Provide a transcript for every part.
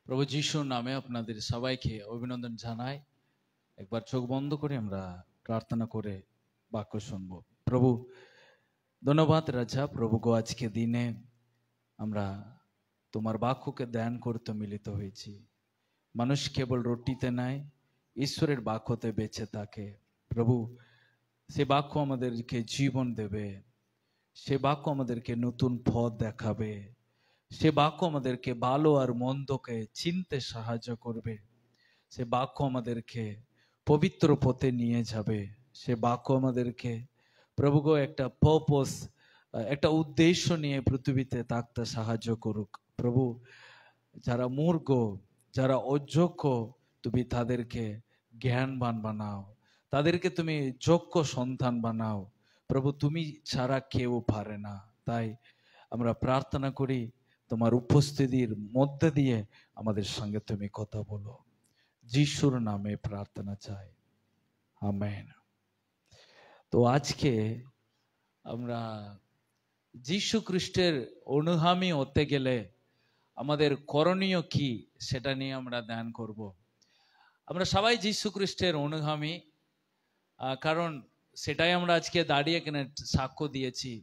প্রভু যিশুর নামে আপনাদের সবাইকে অভিনন্দন জানাই। একবার চোখ বন্ধ করে আমরা প্রার্থনা করে বাক্য শুনবো। প্রভু ধন্যবাদ রাজা, প্রভু গো আজকে দিনে আমরা তোমার বাক্যকে ধ্যান করতে মিলিত হয়েছি। মানুষ কেবল রুটিতে নাই, ঈশ্বরের বাক্যতে বেঁচে থাকে। প্রভু সে বাক্য আমাদেরকে জীবন দেবে, সে বাক্য আমাদেরকে নতুন পথ দেখাবে, সে বাক্য আমাদেরকে ভালো আর মন্দকে চিনতে সাহায্য করবে, সে বাক্য আমাদেরকে পবিত্র পথে নিয়ে যাবে, সে বাক্য আমাদেরকে প্রভু গো একটা পারপস, একটা উদ্দেশ্য নিয়ে পৃথিবীতে থাকতে সাহায্য করুক। প্রভু যারা মূর্খ, যারা অযোগ্য, তুমি তাদেরকে জ্ঞানবান বানাও, তাদেরকে তুমি যোগ্য সন্তান বানাও। প্রভু তুমি ছাড়া কেউ পারে না। তাই আমরা প্রার্থনা করি তোমার উপস্থিতির মধ্যে দিয়ে আমাদের সঙ্গে তুমি কথা বলো। যিশুর নামে প্রার্থনা চাই, আমেন। তো আজকে আমরা যিশু খ্রিস্টের অনুগামী হতে গেলে আমাদের করণীয় কি সেটা নিয়ে আমরা ধ্যান করব। আমরা সবাই যিশু খ্রিস্টের অনুগামী, কারণ সেটাই আমরা আজকে দাঁড়িয়ে এখানে সাক্ষ্য দিয়েছি।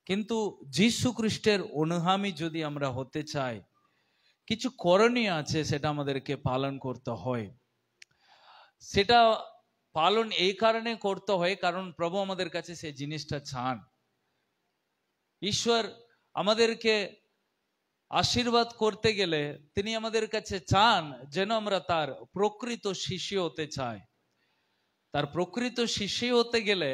কিন্তু যিশু খ্রিস্টের অনুগামী যদি আমরা হতে চাই, কিছু করণীয় আছে, সেটা আমাদেরকে পালন করতে হয়। সেটা পালন এই কারণে করতে হয় কারণ প্রভু আমাদের কাছে সেই জিনিসটা চান। ঈশ্বর আমাদেরকে আশীর্বাদ করতে গেলে তিনি আমাদের কাছে চান যেন আমরা তার প্রকৃত শিষ্য হতে চাই। তার প্রকৃত শিষ্য হতে গেলে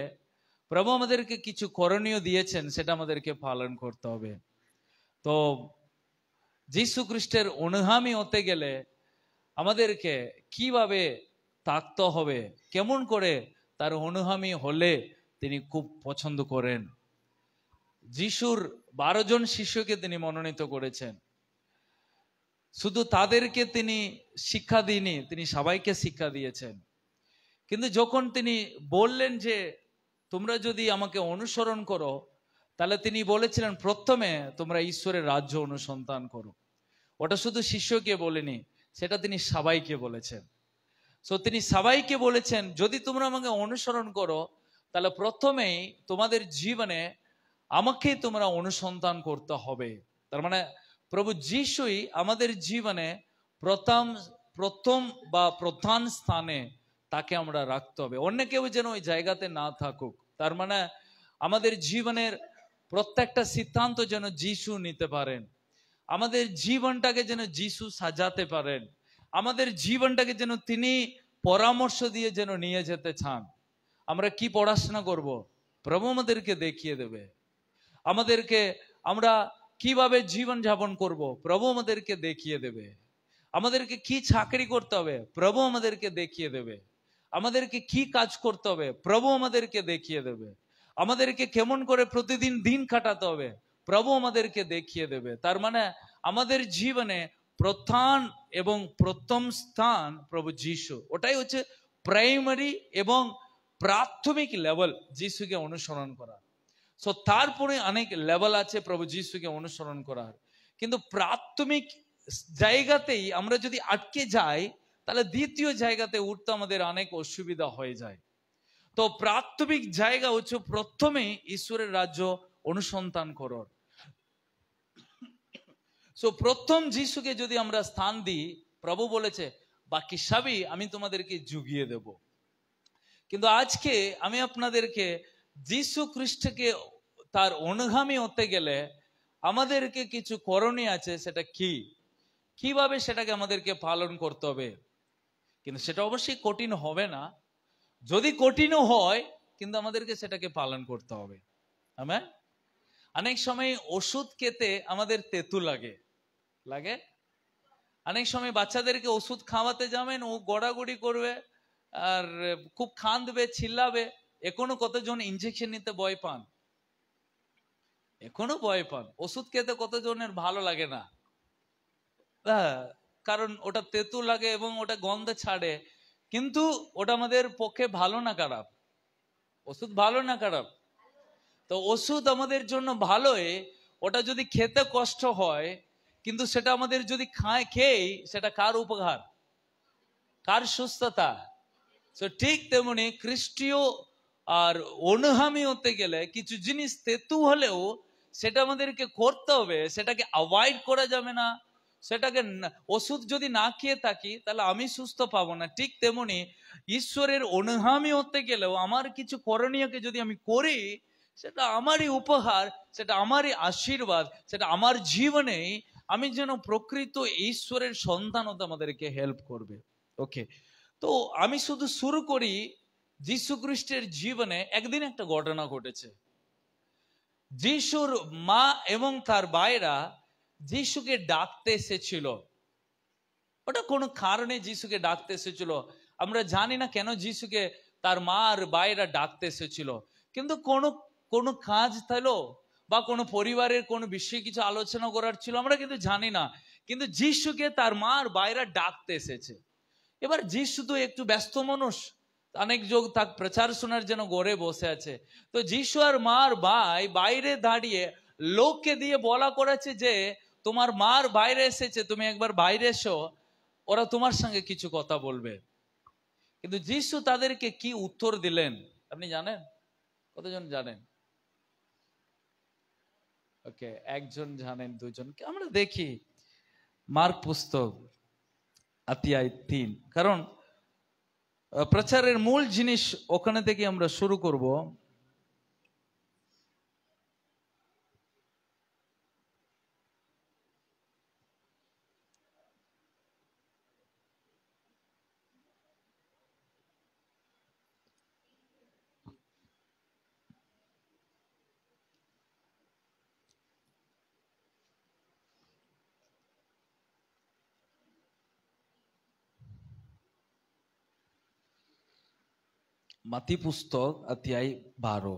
প্রভু আমাদেরকে কিছু করণীয় দিয়েছেন, সেটা আমাদেরকে পালন করতে হবে। তো যিশু খ্রিস্টের অনুগামী হতে গেলে আমাদেরকে কিভাবে থাকতে হবে, কেমন করে তার অনুগামী হলে তিনি খুব পছন্দ করেন। যিশুর 12 জন শিষ্যকে তিনি মনোনীত করেছেন। শুধু তাদেরকে তিনি শিক্ষা দিইনি, তিনি সবাইকে শিক্ষা দিয়েছেন। কিন্তু যখন তিনি বললেন যে তোমরা যদি আমাকে অনুসরণ করো, তাহলে তিনি বলেছিলেন প্রথমে তোমরা ঈশ্বরের রাজ্য অনুসন্ধান করো। ওটা শুধু শিষ্যকে বলেনি, সেটা তিনি সবাইকে বলেছেন। সো তিনি সবাইকে বলেছেন যদি তোমরা আমাকে অনুসরণ করো, তাহলে প্রথমেই তোমাদের জীবনে আমাকেই তোমরা অনুসন্ধান করতে হবে। তার মানে প্রভু যিশুই আমাদের জীবনে প্রথম বা প্রধান স্থানে তাকে আমরা রাখতে হবে। অন্য কেউ যেন ওই জায়গাতে না থাকুক। তার মানে আমাদের জীবনের প্রত্যেকটা সিদ্ধান্ত যেন যিশু নিতে পারেন, আমাদের জীবনটাকে যেন যিশু সাজাতে পারেন, আমাদের জীবনটাকে যেন তিনি পরামর্শ দিয়ে যেন নিয়ে যেতে চান। আমরা কি পড়াশোনা করব, প্রভু আমাদেরকে দেখিয়ে দেবে। আমাদেরকে আমরা কিভাবে জীবন যাপন করব, প্রভু আমাদেরকে দেখিয়ে দেবে। আমাদেরকে কি চাকরি করতে হবে, প্রভু আমাদেরকে দেখিয়ে দেবে। আমাদেরকে কি কাজ করতে হবে, প্রভু আমাদেরকে দেখিয়ে দেবে। আমাদেরকে কেমন করে প্রতিদিন দিন কাটাতে হবে, প্রভু আমাদেরকে দেখিয়ে দেবে। তার মানে আমাদের জীবনে প্রধান এবং প্রথম স্থান প্রভু যিশু। ওটাই হচ্ছে প্রাইমারি এবং প্রাথমিক লেভেল যিশুকে অনুসরণ করা। সো তারপরে অনেক লেভেল আছে প্রভু যিশুকে অনুসরণ করার। কিন্তু প্রাথমিক জায়গাতেই আমরা যদি আটকে যাই, তাহলে দ্বিতীয় জায়গাতে উঠতে আমাদের অনেক অসুবিধা হয়ে যায়। তো প্রাথমিক জায়গা হচ্ছে প্রথমে ঈশ্বরের রাজ্য অনুসন্ধান করার। সো প্রথম যিশুকে যদি আমরা স্থান দিই, প্রভু বলেছে বাকি সবই আমি তোমাদেরকে জুগিয়ে দেব। কিন্তু আজকে আমি আপনাদেরকে যিশু খ্রিস্টকে তার অনুগামী হতে গেলে আমাদেরকে কিছু করণীয় আছে, সেটা কি, কিভাবে সেটাকে আমাদেরকে পালন করতে হবে। কিন্তু সেটা অবশ্যই কঠিন হবে না। যদি কঠিনও হয়, কিন্তু আমাদেরকে সেটাকে পালন করতে হবে। আমেন। অনেক সময় ওষুধ খেতে আমাদের তেতু লাগে। অনেক সময় বাচ্চাদেরকে ওষুধ খাওয়াতে যাবেন, ও গড়াগড়ি করবে আর খুব কাঁদবে, চিল্লাবে। এখনো কতজন ইনজেকশন নিতে ভয় পান, এখনো ভয় পান। ওষুধ খেতে কতজনের ভালো লাগে না, কারণ ওটা তেতু লাগে এবং ওটা গন্ধ ছাড়ে। কিন্তু ওটা আমাদের পক্ষে ভালো না খারাপ? ওষুধ ভালো না খারাপ? তো ওষুধ আমাদের জন্য ভালোই। ওটা যদি খেতে কষ্ট হয়, কিন্তু সেটা আমাদের যদি খেয়ে সেটা কার উপকার, কার সুস্থতা? ঠিক তেমনি খ্রিস্টীয় আর অনুগামী হতে গেলে কিছু জিনিস তেতু হলেও সেটা আমাদেরকে করতে হবে, সেটাকে অ্যাভয়েড করা যাবে না। সেটাকে ওষুধ যদি না খেয়ে থাকি তাহলে আমি সুস্থ পাবো না। ঠিক তেমনি ঈশ্বরের অনুগামী হতে গেলেও আমার কিছু করণীয়কে যদি আমি করি, সেটা আমারই উপহার, সেটা আমারই আশীর্বাদ, সেটা আমার জীবনে আমি যেন প্রকৃত ঈশ্বরের সন্তান হতে আমাদেরকে হেল্প করবে। ওকে, তো আমি শুধু শুরু করি যীশু খ্রিস্টের জীবনে একদিন একটা ঘটনা ঘটেছে। যিশুর মা এবং তার ভাইরা যিশুকে ডাকতে এসেছিল। ওটা কোনো কারণে যিশুকে ডাকতে এসেছিল, আমরা জানি না কেন যিশুকে তার মা আর ভাইরা ডাকতে এসেছিল, কিন্তু কোনো কাজ ছিল বা কোনো পরিবারের কোনো বিষয়ে কিছু আলোচনা করার ছিল আমরা কিন্তু জানি না, কিন্তু যিশুকে তার মা আর ভাইরা ডাকতে এসেছে। এবার যিশু তো একটু ব্যস্ত মানুষ, অনেক যোগ তাক প্রচার শোনার জন্য ঘরে বসে আছে। তো যিশু আর মার ভাই বাইরে দাঁড়িয়ে লোককে দিয়ে বলা করেছে যে তোমার মার বাইরে এসেছে, তুমি একবার বাইরে এসো, ওরা তোমার সঙ্গে কিছু কথা বলবে। কিন্তু যিশু তাদেরকে কি উত্তর দিলেন আপনি জানেন? কতজন জানেন? ওকে, একজন জানেন, দুজন। আমরা দেখি মার্ক পুস্তক অধ্যায় 3, কারণ প্রচারের মূল জিনিস ওখানে থেকে আমরা শুরু করব। মাতি পুস্তক অধ্যায় 12।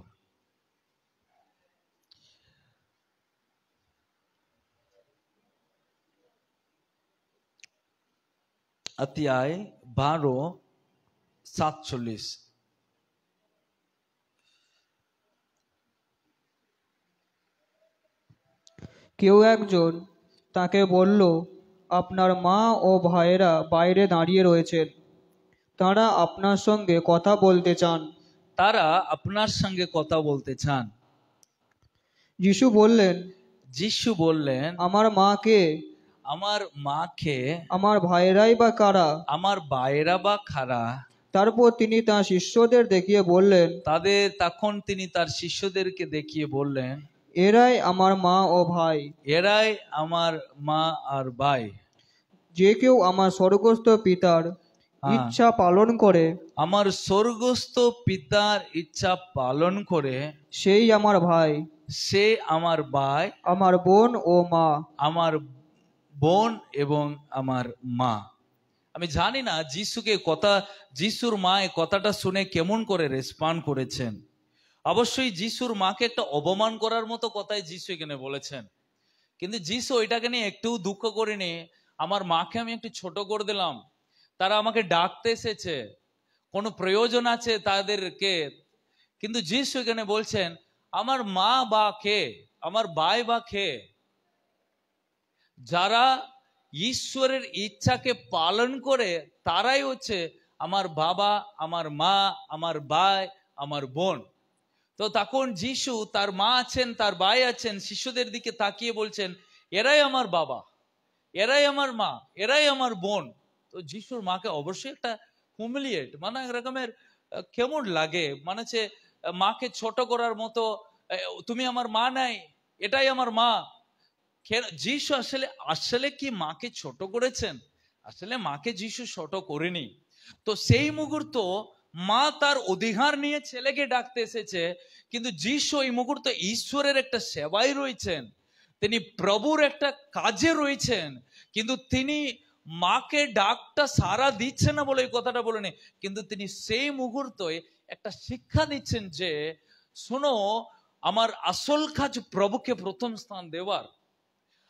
অধ্যায় 12:47। কেউ একজন তাকে বলল, আপনার মা ও ভাইয়েরা বাইরে দাঁড়িয়ে রয়েছেন, তারা আপনার সঙ্গে কথা বলতে চান। তারা আপনার সঙ্গে কথা বলতে চান। যিশু বললেন, আমার মা কে? আমার মাকে? আমার ভাইয়েরাই বা কারা? আমার ভাইয়েরা বা কারা? তারপর তিনি তার শিষ্যদের দেখিয়ে বললেন, তখন তিনি তার শিষ্যদেরকে দেখিয়ে বললেন, এরাই আমার মা ও ভাই। এরাই আমার মা আর ভাই। যে কেউ আমার স্বর্গস্থ পিতার ইচ্ছা পালন করে, আমার স্বর্গস্থ পিতার ইচ্ছা পালন করে, সেই আমার ভাই, সে আমার ভাই, আমার বোন ও মা, আমার বোন এবং আমার মা। আমি জানি না যিশুর মা এই কথাটা শুনে কেমন করে রেসপন্ড করেছেন। অবশ্যই যিশুর মাকে একটা অপমান করার মতো কথাই যিশু এখানে বলেছেন, কিন্তু যিশু ওইটাকে নিয়ে একটু দুঃখ করেনি। আমার মাকে আমি একটু ছোট করে দিলাম, তারা আমাকে ডাকতে এসেছে, কোনো প্রয়োজন আছে তাদেরকে। কিন্তু যিশু এখানে বলছেন, আমার মা বা কে, আমার ভাই বা কে? যারা ঈশ্বরের ইচ্ছাকে পালন করে তারাই হচ্ছে আমার বাবা, আমার মা, আমার ভাই, আমার বোন। তো তখন যিশু তার মা আছেন, তার ভাই আছেন, শিশুদের দিকে তাকিয়ে বলছেন, এরাই আমার বাবা, এরাই আমার মা, এরাই আমার বোন। তো যিশুর মাকে অবশ্যই একটা হুমিলিয়েট, মানে এক রকমের কেমন লাগে, মানে হচ্ছে মাকে ছোট করার মতো, তুমি আমার মা নাই, এটাই আমার মা। যিশু আসলে কি মাকে ছোট করেছেন? আসলে মাকে যিশু ছোট করেনি। তো সেই মুহূর্ত মা তার অধিকার নিয়ে ছেলেকে ডাকতে এসেছে, কিন্তু যিশু এই মুহূর্তে ঈশ্বরের একটা সেবায় রয়েছেন, তিনি প্রভুর একটা কাজে রয়েছেন, কিন্তু তিনি মাকে ডাকটা সারা দিচ্ছেন না বলে এই কথাটা বলেনি, কিন্তু তিনি সেই মুহূর্তে একটা শিক্ষা দিচ্ছেন যে শোনো, আমার আসল কাজ প্রভুকে প্রথম স্থান দেওয়ার।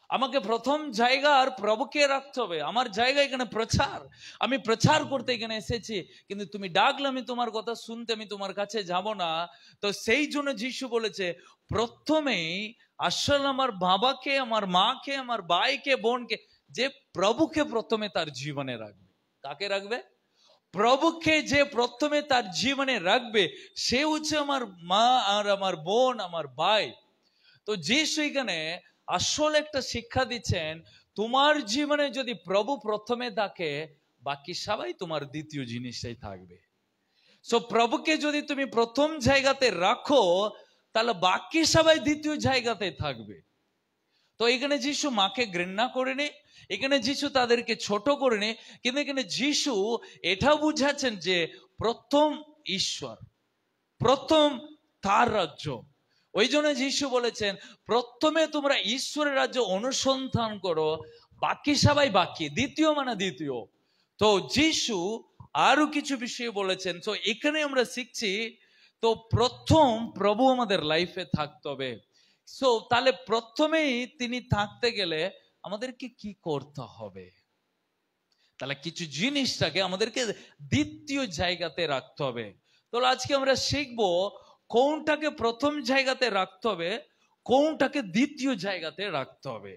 আমাকে প্রথম জায়গার প্রভুকে রাখতে হবে। আমার জায়গা এখানে প্রচার, আমি প্রচার করতে এখানে এসেছি, কিন্তু তুমি ডাকলে আমি তোমার কথা শুনতে আমি তোমার কাছে যাব না। তো সেই জন্য যিশু বলেছে প্রথমেই আসল আমার বাবাকে, আমার মাকে, আমার ভাইকে, বোনকে, যে প্রভুকে প্রথমে তার জীবনে রাখবে। কাকে রাখবে? প্রভুকে যে প্রথমে তার জীবনে রাখবে, সে হচ্ছে আমার মা আর আমার বোন, আমার ভাই। তো যিশু এখানে আসল একটা শিক্ষা দিচ্ছেন, তোমার জীবনে যদি প্রভু প্রথমে থাকে, বাকি সবাই তোমার দ্বিতীয় জিনিসটাই থাকবে। সো প্রভুকে যদি তুমি প্রথম জায়গাতে রাখো, তাহলে বাকি সবাই দ্বিতীয় জায়গাতে থাকবে। তো এখানে যিশু মাকে ঘৃণা করেনি, এখানে যিশু তাদেরকে ছোট করেনি, কিন্তু এখানে যিশু এটা বুঝাচ্ছেন যে প্রথম ঈশ্বর, প্রথম তার রাজ্য। ওই জন্য যিশু বলেছেন, প্রথমে তোমরা ঈশ্বরের রাজ্য অনুসন্ধান করো, বাকি সবাই বাকি, দ্বিতীয় মানে দ্বিতীয়। তো যিশু আরো কিছু বিষয় বলেছেন। তো এখানে আমরা শিখছি, তো প্রথম প্রভু আমাদের লাইফে থাকতে হবে। সো তাহলে প্রথমেই তিনি থাকতে গেলে আমাদেরকে কি করতে হবে? তাহলে কিছু জিনিসটাকে আমাদেরকে দ্বিতীয় জায়গাতে রাখতে হবে। তো আজকে আমরা শিখবো কোনটাকে প্রথম জায়গাতে রাখতে হবে, কোনটাকে দ্বিতীয় জায়গাতে রাখতে হবে।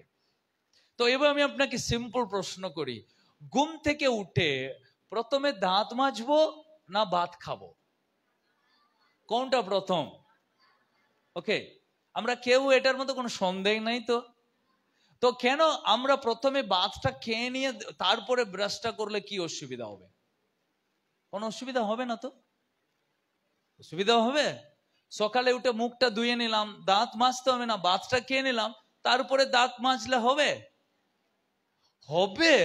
তো এবার আমি আপনাকে সিম্পল প্রশ্ন করি, ঘুম থেকে উঠে প্রথমে দাঁত মাজবো না ভাত খাবো? কোনটা প্রথম? ওকে, আমরা কেউ এটার মধ্যে কোনো সন্দেহ নাই। তো কেন আমরা প্রথমে ভাতটা খেয়ে নিয়ে তারপরে ব্রাশটা করলে কি অসুবিধা হবে? কোনো অসুবিধা হবে না তো? অসুবিধা হবে? সকালে উঠে মুখটা ধুয়ে নিলাম, দাঁত মাজতে হবে না, ভাতটা খেয়ে নিলাম, তারপরে দাঁত মাজলে হবে? হবে,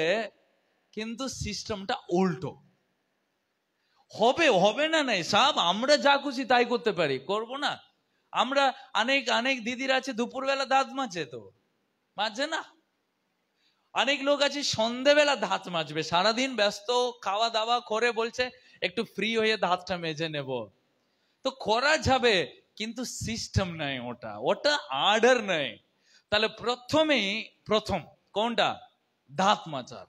কিন্তু সিস্টেমটা উল্টো হবে। হবে না নাই সব আমরা যা খুশি তাই করতে পারি, করব না? আমরা অনেক দিদির আছে দুপুরবেলা দাঁত মাজে, তো মাজে না। অনেক লোক আছে সন্ধ্যেবেলা দাঁত মাজবে, সারাদিন ব্যস্ত খাওয়া দাওয়া করে বলছে একটু ফ্রি হয়ে দাঁতটা মেজে নেব। তো করা যাবে, কিন্তু সিস্টেম নাই, ওটা অর্ডার নাই। তাহলে প্রথম কোনটা? দাঁত মাজার।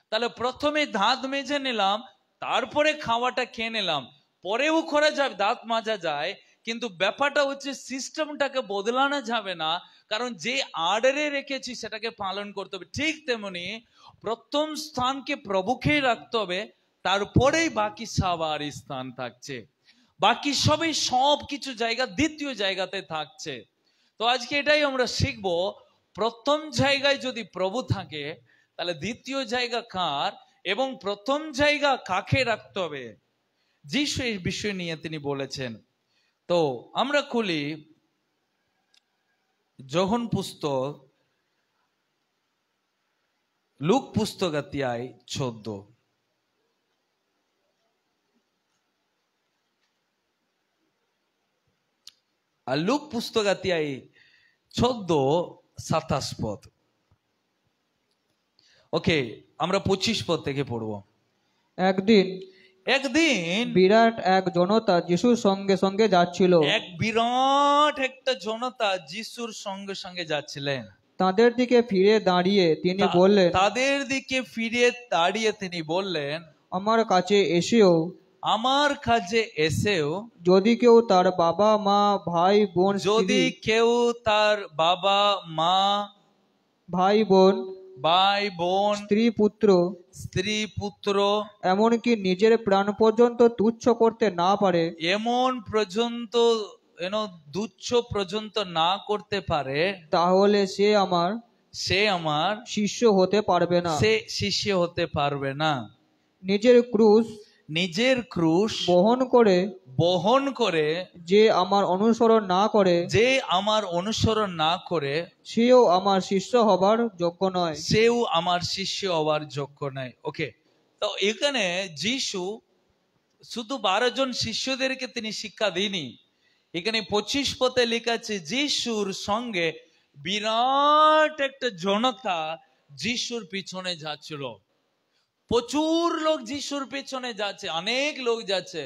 তাহলে প্রথমে দাঁত মেজে নিলাম, তারপরে খাওয়াটা খেয়ে নিলাম, পরেও করা যাবে, দাঁত মাজা যায়, কিন্তু ব্যাপারটা হচ্ছে সিস্টেমটাকে বদলানো যাবে না, কারণ যে অর্ডারে রেখেছি সেটাকে পালন করতে হবে। ঠিক তেমনি প্রথম স্থানকে প্রভুকেই রাখতে হবে, তারপরেই বাকি সবার স্থান থাকছে, বাকি সবই সব কিছু জায়গা দ্বিতীয় জায়গাতে থাকছে। তো আজকে এটাই আমরা শিখবো, প্রথম জায়গায় যদি প্রভু থাকে, তাহলে দ্বিতীয় জায়গা কার এবং প্রথম জায়গা কাকে রাখতে হবে, যিশু এই বিষয় নিয়ে তিনি বলেছেন। তো আমরা খুলি যোহন পুস্তক, লুক পুস্তক অধ্যায় 14। আর লুক পুস্তক অধ্যায় 14:27 পদ। ওকে, আমরা 25 পদ থেকে পড়বো। একদিন বিরাট এক জনতা যিশুর সঙ্গে সঙ্গে যাচ্ছিল। এক বিরাট একটা জনতা যিশুর সঙ্গে সঙ্গে যাচ্ছিলেন। তাদের দিকে ফিরে দাঁড়িয়ে তিনি বললেন, আমার কাছে এসেও যদি কেউ তার বাবা মা ভাই বোন স্ত্রী পুত্র এমনকি নিজের প্রাণ পর্যন্ত তুচ্ছ করতে না পারে, তাহলে সে আমার শিষ্য হতে পারবে না। নিজের ক্রুশ বহন করে যে আমার অনুসরণ না করে সেও আমার শিষ্য হবার যোগ্য নয়। ওকে, তো এখানে যিশু শুধু 12 জন শিষ্যদেরকে তিনি শিক্ষা দিইনি, এখানে 25 পদে লেখা আছে যিশুর সঙ্গে বিরাট একটা জনতা যিশুর পিছনে যাচ্ছিল। প্রচুর লোক যিশুর পিছনে যাচ্ছে, অনেক লোক যাচ্ছে,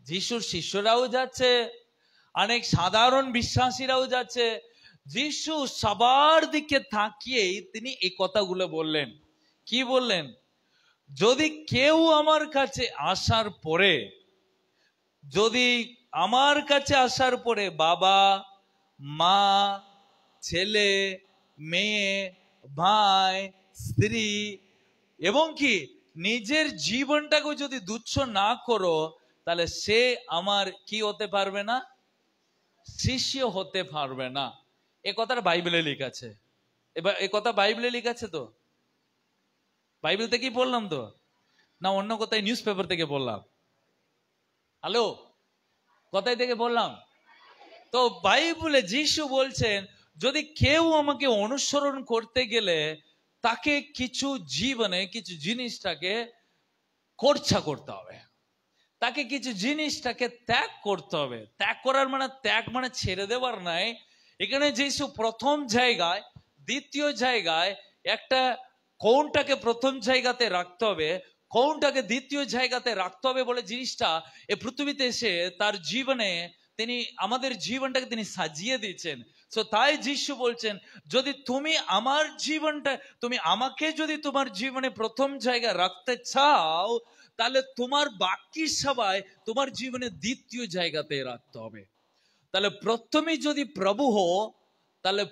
যিশুর শিষ্যরাও যাচ্ছে, অনেক সাধারণ বিশ্বাসীরাও যাচ্ছে। যিশু সবার দিকে তাকিয়েই তিনি এই কথাগুলো বললেন। কি বললেন? যদি কেউ আমার কাছে আসার পরে বাবা মা ছেলে, মেয়ে, ভাই, স্ত্রী এবং কি নিজের জীবনটাকে যদি তুচ্ছ না করো, তাহলে সে আমার কি হতে পারবে না? শিষ্য হতে পারবে না। এ কথাটা বাইবেলে লেখা আছে। এবার এ কথা বাইবেলে লেখা আছে তো? বাইবেল থেকেই বললাম তো, না অন্য কোথায় নিউজ পেপার থেকে বললাম? হ্যালো, কোথায় থেকে বললাম? তো বাইবেলে যিশু বলছেন, যদি কেউ আমাকে অনুসরণ করতে গেলে তাকে কিছু জীবনে কিছু জিনিসটাকে খরচা করতে হবে, তাকে কিছু জিনিসটাকে ত্যাগ করতে হবে। ত্যাগ করার মানে ত্যাগ মানে ছেড়ে দেওয়ার নাই। এখানে যিশু প্রথম জায়গায়, দ্বিতীয় জায়গায় একটা কোনটাকে প্রথম জায়গাতে রাখতে হবে, কোনটাকে দ্বিতীয় জায়গাতে রাখতে হবে বলে জিনিসটা এই পৃথিবীতে এসে তার জীবনে তিনি আমাদের জীবনটাকে তিনি সাজিয়ে দিয়েছেন। তো তাই যিশু বলছেন, যদি তুমি আমার জীবনটা, তুমি আমাকে যদি তোমার জীবনে প্রথম জায়গায় রাখতে চাও, তাহলে তোমার বাকি সবাই তোমার জীবনে দ্বিতীয় জায়গাতে রাখতে হবে। তাহলে প্রথমে যদি প্রভু হো, তাহলে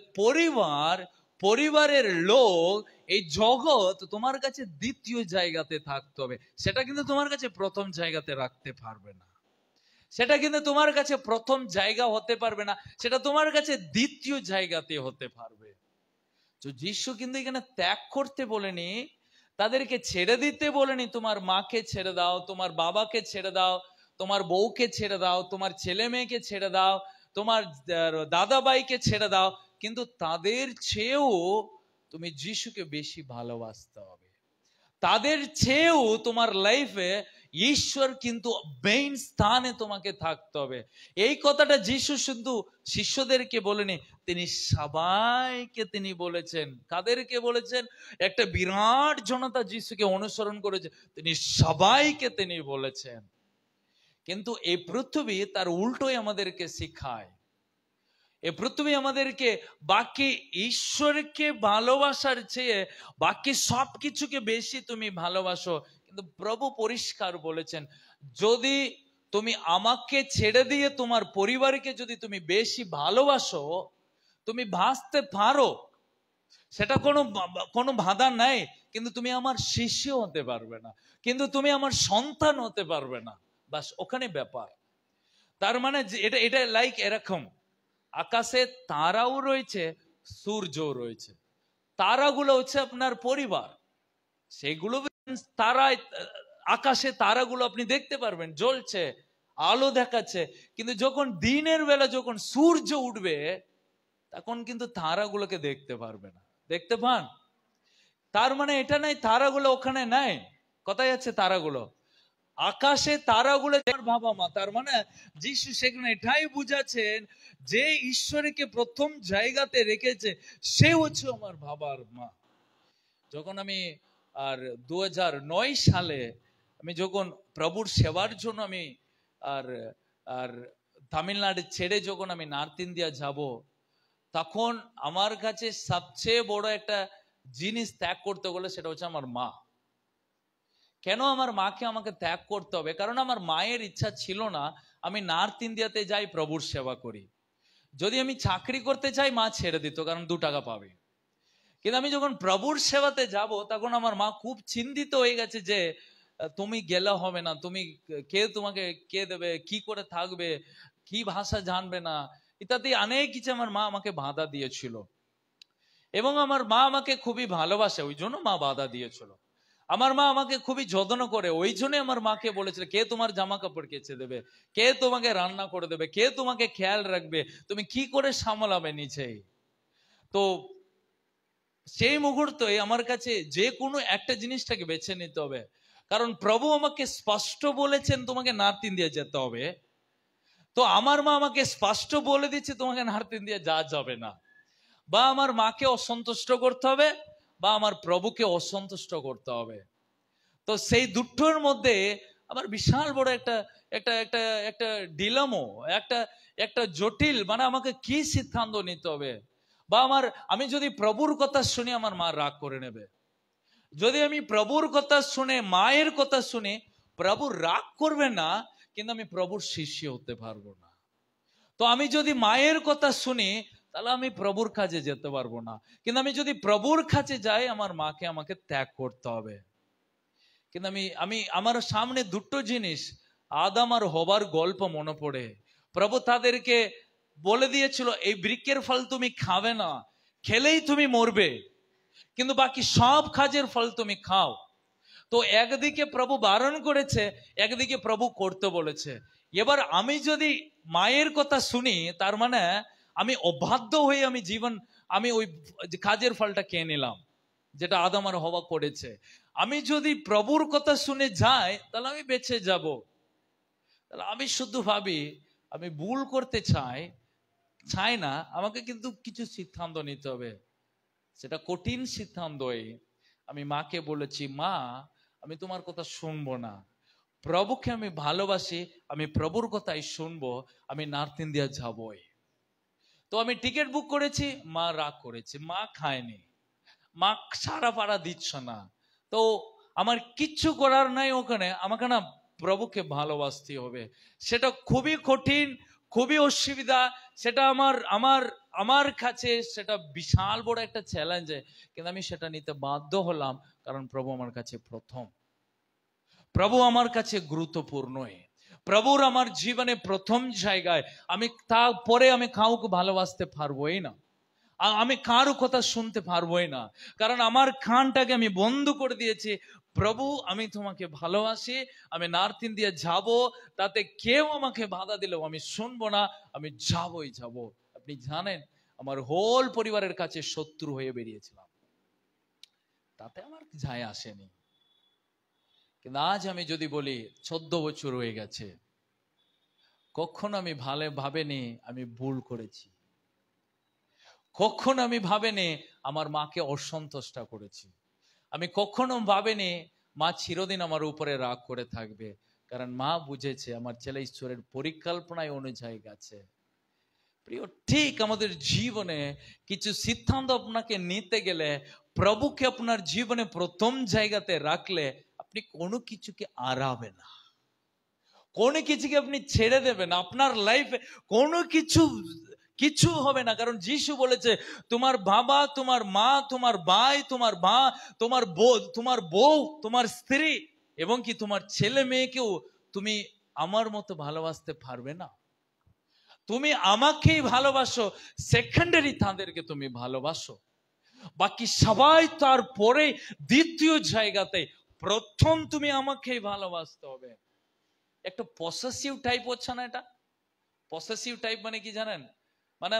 পরিবারের লোক, এই জগৎ তোমার কাছে দ্বিতীয় জায়গাতে থাকতে হবে। সেটা কিন্তু তোমার কাছে প্রথম জায়গাতে রাখতে পারবে না, সেটা কিন্তু তোমার কাছে প্রথম জায়গা হতে পারবে না, সেটা তোমার কাছে দ্বিতীয় জায়গাতে হতে পারবে। তো যিশু কিন্তু এখানে ত্যাগ করতে বলেনি, তাদেরকে ছেড়ে দিতে বলেনি। তোমার মাকে ছেড়ে দাও, তোমার বাবাকে ছেড়ে দাও, তোমার বউকে ছেড়ে দাও, তোমার ছেলে মেয়েকে ছেড়ে দাও, তোমার দাদা ভাইকে ছেড়ে দাও, কিন্তু তাদের চেয়েও তুমি যিশুকে বেশি ভালোবাসতে হবে। তাদের চেয়েও তোমার লাইফে ঈশ্বর কিন্তু মেইন স্থানে তোমাকে থাকতে হবে। এই কথাটা যিশু শুধু শিষ্যদেরকে বলেনি, তিনি সবাইকে তিনি বলেছেন। কাদেরকে বলেছেন? একটা বিরাট জনতা যিশুকে অনুসরণ করেছে, তিনি সবাইকে তিনি বলেছেন। কিন্তু এই পৃথিবী তার উল্টোই আমাদেরকে শিখায়। এ পৃথিবী আমাদেরকে বাকি ঈশ্বরকে ভালোবাসার চেয়ে বাকি সবকিছুকে বেশি তুমি ভালোবাসো। কিন্তু প্রভু পরিষ্কার বলেছেন, যদি তুমি আমাকে ছেড়ে দিয়ে তোমার পরিবারকে যদি তুমি বেশি ভালোবাসো, তুমি বাঁচতে পারো, সেটা কোনো বাধা নাই, কিন্তু তুমি আমার শিষ্য হতে পারবে না, কিন্তু তুমি আমার সন্তান হতে পারবে না। বাস ওখানে ব্যাপার। তার মানে এটা এটা লাইক এরকম, আকাশে তারাও রয়েছে, সূর্যও রয়েছে। তারাগুলো হচ্ছে আপনার পরিবার, সেগুলো তারা, আকাশে তারাগুলো আপনি দেখতে পারবেন, জ্বলছে, আলো দেখাচ্ছে, কিন্তু যখন দিনের বেলা যখন সূর্য উঠবে, তখন কিন্তু তারাগুলোকে দেখতে পারবে না। দেখতে পান? তার মানে এটা নাই তারাগুলো ওখানে নাই। কোথায় আছে তারাগুলো? আকাশে তারাগুলো বাবা মা। তার মানে যিশু সেখানে এটাই বুঝাচ্ছেন, যে ঈশ্বরকে প্রথম জায়গাতে রেখেছে সে হচ্ছে আমার বাবার মা। যখন আমি আর 2009 সালে আমি যখন প্রভুর সেবার জন্য আমি আর আর তামিলনাড়ু ছেড়ে যখন আমি নর্থ ইন্ডিয়া যাব, তখন আমার কাছে সবচেয়ে বড় একটা জিনিস ত্যাগ করতে গেলে সেটা হচ্ছে আমার মা। কেন আমার মাকে আমাকে ত্যাগ করতে হবে? কারণ আমার মায়ের ইচ্ছা ছিল না আমি নর্থ ইন্ডিয়াতে যাই প্রভুর সেবা করি। যদি আমি চাকরি করতে চাই, মা ছেড়ে দিত, কারণ 2 টাকা পাবে। কিন্তু আমি যখন প্রভুর সেবাতে যাব, তখন আমার মা খুব চিন্তিত হয়ে গেছে যে তুমি গেলে হবে না, তুমি তোমাকে কে দেবে, কি করে থাকবে, কি ভাষা জানবে না, ইত্যাদি অনেক কিছু আমার মা আমাকে বাধা দিয়েছিল। এবং আমার মা আমাকে খুবই ভালোবাসে, ওই জন্য মা বাধা দিয়েছিল। আমার মা আমাকে খুবই যত্ন করে, ওই জন্য আমার মাকে বলেছিল, কে তোমার জামা কাপড় কেচে দেবে, কে তোমাকে রান্না করে দেবে, কে তোমাকে খেয়াল রাখবে, তুমি কি করে সামলাবে নিচেই। তো সেই মুহূর্তে আমার কাছে যে কোনো একটা জিনিসটাকে বেছে নিতে হবে, কারণ প্রভু আমাকে স্পষ্ট বলেছেন তোমাকে নর্থ ইন্ডিয়া যেতে হবে। তো আমার মা আমাকে স্পষ্ট বলে দিচ্ছে তোমাকে নর্থ ইন্ডিয়া যাওয়া যাবে না। বা আমার মাকে অসন্তুষ্ট করতে হবে, বা আমার প্রভুকে অসন্তুষ্ট করতে হবে। তো সেই দুটোর মধ্যে আমার বিশাল বড় একটা একটা একটা একটা ডিলামো, একটা একটা জটিল, মানে আমাকে কি সিদ্ধান্ত নিতে হবে। বা আমি যদি প্রভুর কথা শুনি, আমার মা রাগ করে নেবে। যদি আমি প্রভুর কথা শুনে, মায়ের কথা শুনি, প্রভু রাগ করবে না, কিন্তু আমি প্রভুর শিষ্য হতে পারবো না। তো আমি যদি মায়ের কথা শুনি, তাহলে আমি প্রভুর কাজে যেতে পারবো না। কিন্তু আমি যদি প্রভুর কাছে যাই, আমার মাকে আমাকে ত্যাগ করতে হবে। কিন্তু আমি আমার সামনে দুটো জিনিস, আদম আর হবার গল্প মনে পড়ে। প্রভু তাদেরকে বলে দিয়েছিল এই বৃক্ষের ফল তুমি খাবে না, খেলেই তুমি মরবে, কিন্তু বাকি সব কাজের ফল তুমি খাও। তো একদিকে প্রভু বারণ করেছে, একদিকে প্রভু করতে বলেছে। এবার আমি যদি মায়ের কথা শুনি, তার মানে আমি অবাধ্য হয়ে আমি ওই কাজের ফলটা খেয়ে নিলাম, যেটা আদম আর হওয়া করেছে। আমি যদি প্রভুর কথা শুনে যাই, তাহলে আমি বেঁচে যাব। তাহলে আমি শুধু ভাবি আমি ভুল করতে চাই না, আমাকে কিন্তু কিছু সিদ্ধান্ত নিতে হবে। সেটা কঠিন সিদ্ধান্তই। আমি মাকে বলেছি, মা আমি তোমার কথা শুনবো না, প্রভুকে আমি ভালোবাসি, আমি প্রভুর কথাই শুনবো, আমি নর্থ ইন্ডিয়া যাবই। তো আমি টিকিট বুক করেছি, মা রাগ করেছে, মা খায়নি, মা সারা পাড়া দিচ্ছ না। তো আমার কিচ্ছু করার নাই, ওখানে আমাকে না প্রভুকে ভালোবাসতে হবে। সেটা খুবই কঠিন, খুবই অসুবিধা, সেটা আমার কাছে সেটা বিশাল বড় একটা চ্যালেঞ্জ। কিন্তু আমি সেটা নিতে বাধ্য হলাম, কারণ প্রভু আমার কাছে প্রথম, প্রভু আমার কাছে গুরুত্বপূর্ণ, প্রভুর আমার জীবনে প্রথম জায়গায়। আমি তারপরে আমি কাউকে ভালোবাসতে পারবোই না, আমি কারো কথা শুনতে পারবোই না, কারণ আমার কানটাকে আমি বন্ধ করে দিয়েছি। প্রভু আমি তোমাকে ভালোবাসি, আমি নর্থ ইন্ডিয়া যাব, তাতে কেউ আমাকে বাধা দিলেও আমি শুনবো না, আমি যাবই যাব। আপনি জানেন আমার হোল পরিবারের কাছে শত্রু হয়ে বেরিয়েছিলাম, তাতে আমার যায় আসেনি। কিন্তু আজ আমি যদি বলি 14 বছর হয়ে গেছে, কখনো আমি ভাবেনি আমি ভুল করেছি, কখনো আমি ভাবেনি আমার মাকে অসন্তুষ্ট করেছি, আমি কখনো ভাবেনি মা চিরদিন আমার উপরে রাগ করে থাকবে, কারণ মা বুঝেছে আমার ছেলে ঈশ্বরের পরিকল্পনায় অনুযায়ী গেছে। প্রিয়, ঠিক আমাদের জীবনে কিছু সিদ্ধান্ত আপনাকে নিতে গেলে, প্রভুকে আপনার জীবনে প্রথম জায়গাতে রাখলে আপনি কোনো কিছুকে আড়াবে না, কোনো কিছুকে আপনি ছেড়ে দেবেন, আপনার লাইফে কোনো কিছু হবে না। কারণ যিশু বলেছে তোমার বাবা, তোমার মা, তোমার ভাই, তোমার বউ, তোমার স্ত্রী এবং কি তোমার ছেলে মেয়েকেও তুমি আমার মতো ভালোবাসতে পারবে না। তুমি আমাকেই ভালোবাসো, সেকেন্ডারি তাদেরকে তুমি ভালোবাসো, বাকি সবাই তারপরে দ্বিতীয় জায়গাতে, প্রথম তুমি আমাকেই ভালোবাসতে হবে। একটা পসেসিভ টাইপ হচ্ছে না এটা? পসেসিভ টাইপ মানে কি জানেন? মানে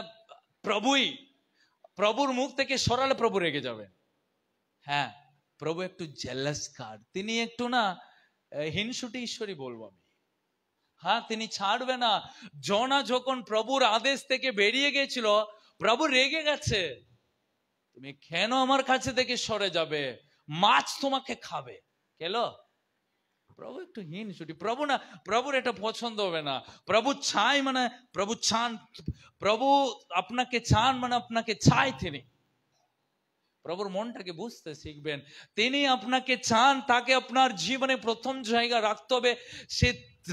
প্রভুর মুখ থেকে সরালে প্রভু রেগে যাবে। হ্যাঁ, প্রভু একটু জেলাস কার্ড, তিনি একটু না হিংসুটে ঈশ্বরী বলবো আমি। হ্যাঁ, তিনি ছাড়বে না। জোনা যখন প্রভুর আদেশ থেকে বেরিয়ে গেছিল, প্রভু রেগে গেছে, তুমি কেন আমার কাছে থেকে সরে যাবে, মাছ তোমাকে খাবে। কেলো প্রভু একটু হিংসুটি, প্রভুর এটা পছন্দ হবে না। প্রভু আপনাকে চান মানে আপনাকে চাই তিনি। প্রভুর মনটাকে বুঝতে শিখবেন, তিনি আপনাকে চান, তাকে আপনার জীবনে প্রথম জায়গা রাখতে হবে। সে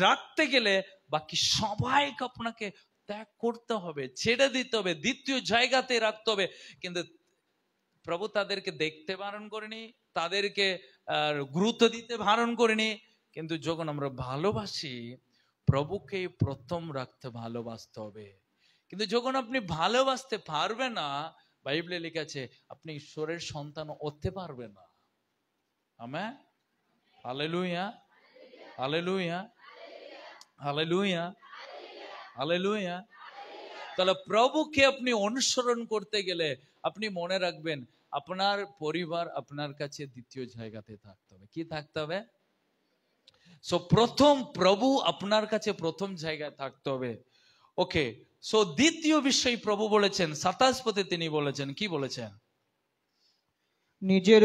রাখতে গেলে বাকি সবাইকে আপনাকে ত্যাগ করতে হবে, ছেড়ে দিতে হবে, দ্বিতীয় জায়গাতে রাখতে হবে। কিন্তু প্রভু তাদেরকে দেখতে বারণ করেনি, তাদেরকে গুরুত্ব দিতে বারণ করেনি। কিন্তু যখন আমরা ভালোবাসি, প্রভুকে প্রথম রাখতে ভালোবাসতে হবে। কিন্তু যখন আপনি ভালোবাসতে পারবে না, বাইবেলে লেখা আছে আপনি ঈশ্বরের সন্তান হতে পারবে না। Amen, hallelujah, hallelujah, hallelujah, hallelujah. তাহলে প্রভুকে আপনি অনুসরণ করতে গেলে আপনি মনে রাখবেন আপনার পরিবার আপনার কাছে দ্বিতীয় জায়গাতে থাকতে হবে। কি থাকতে হবে? প্রথম প্রভু আপনার কাছে প্রথম জায়গায় থাকতে হবে। ওকে, দ্বিতীয় বিষয় প্রভু বলেছেন 27 পদে, তিনি বলেছেন, কি বলেছেন? নিজের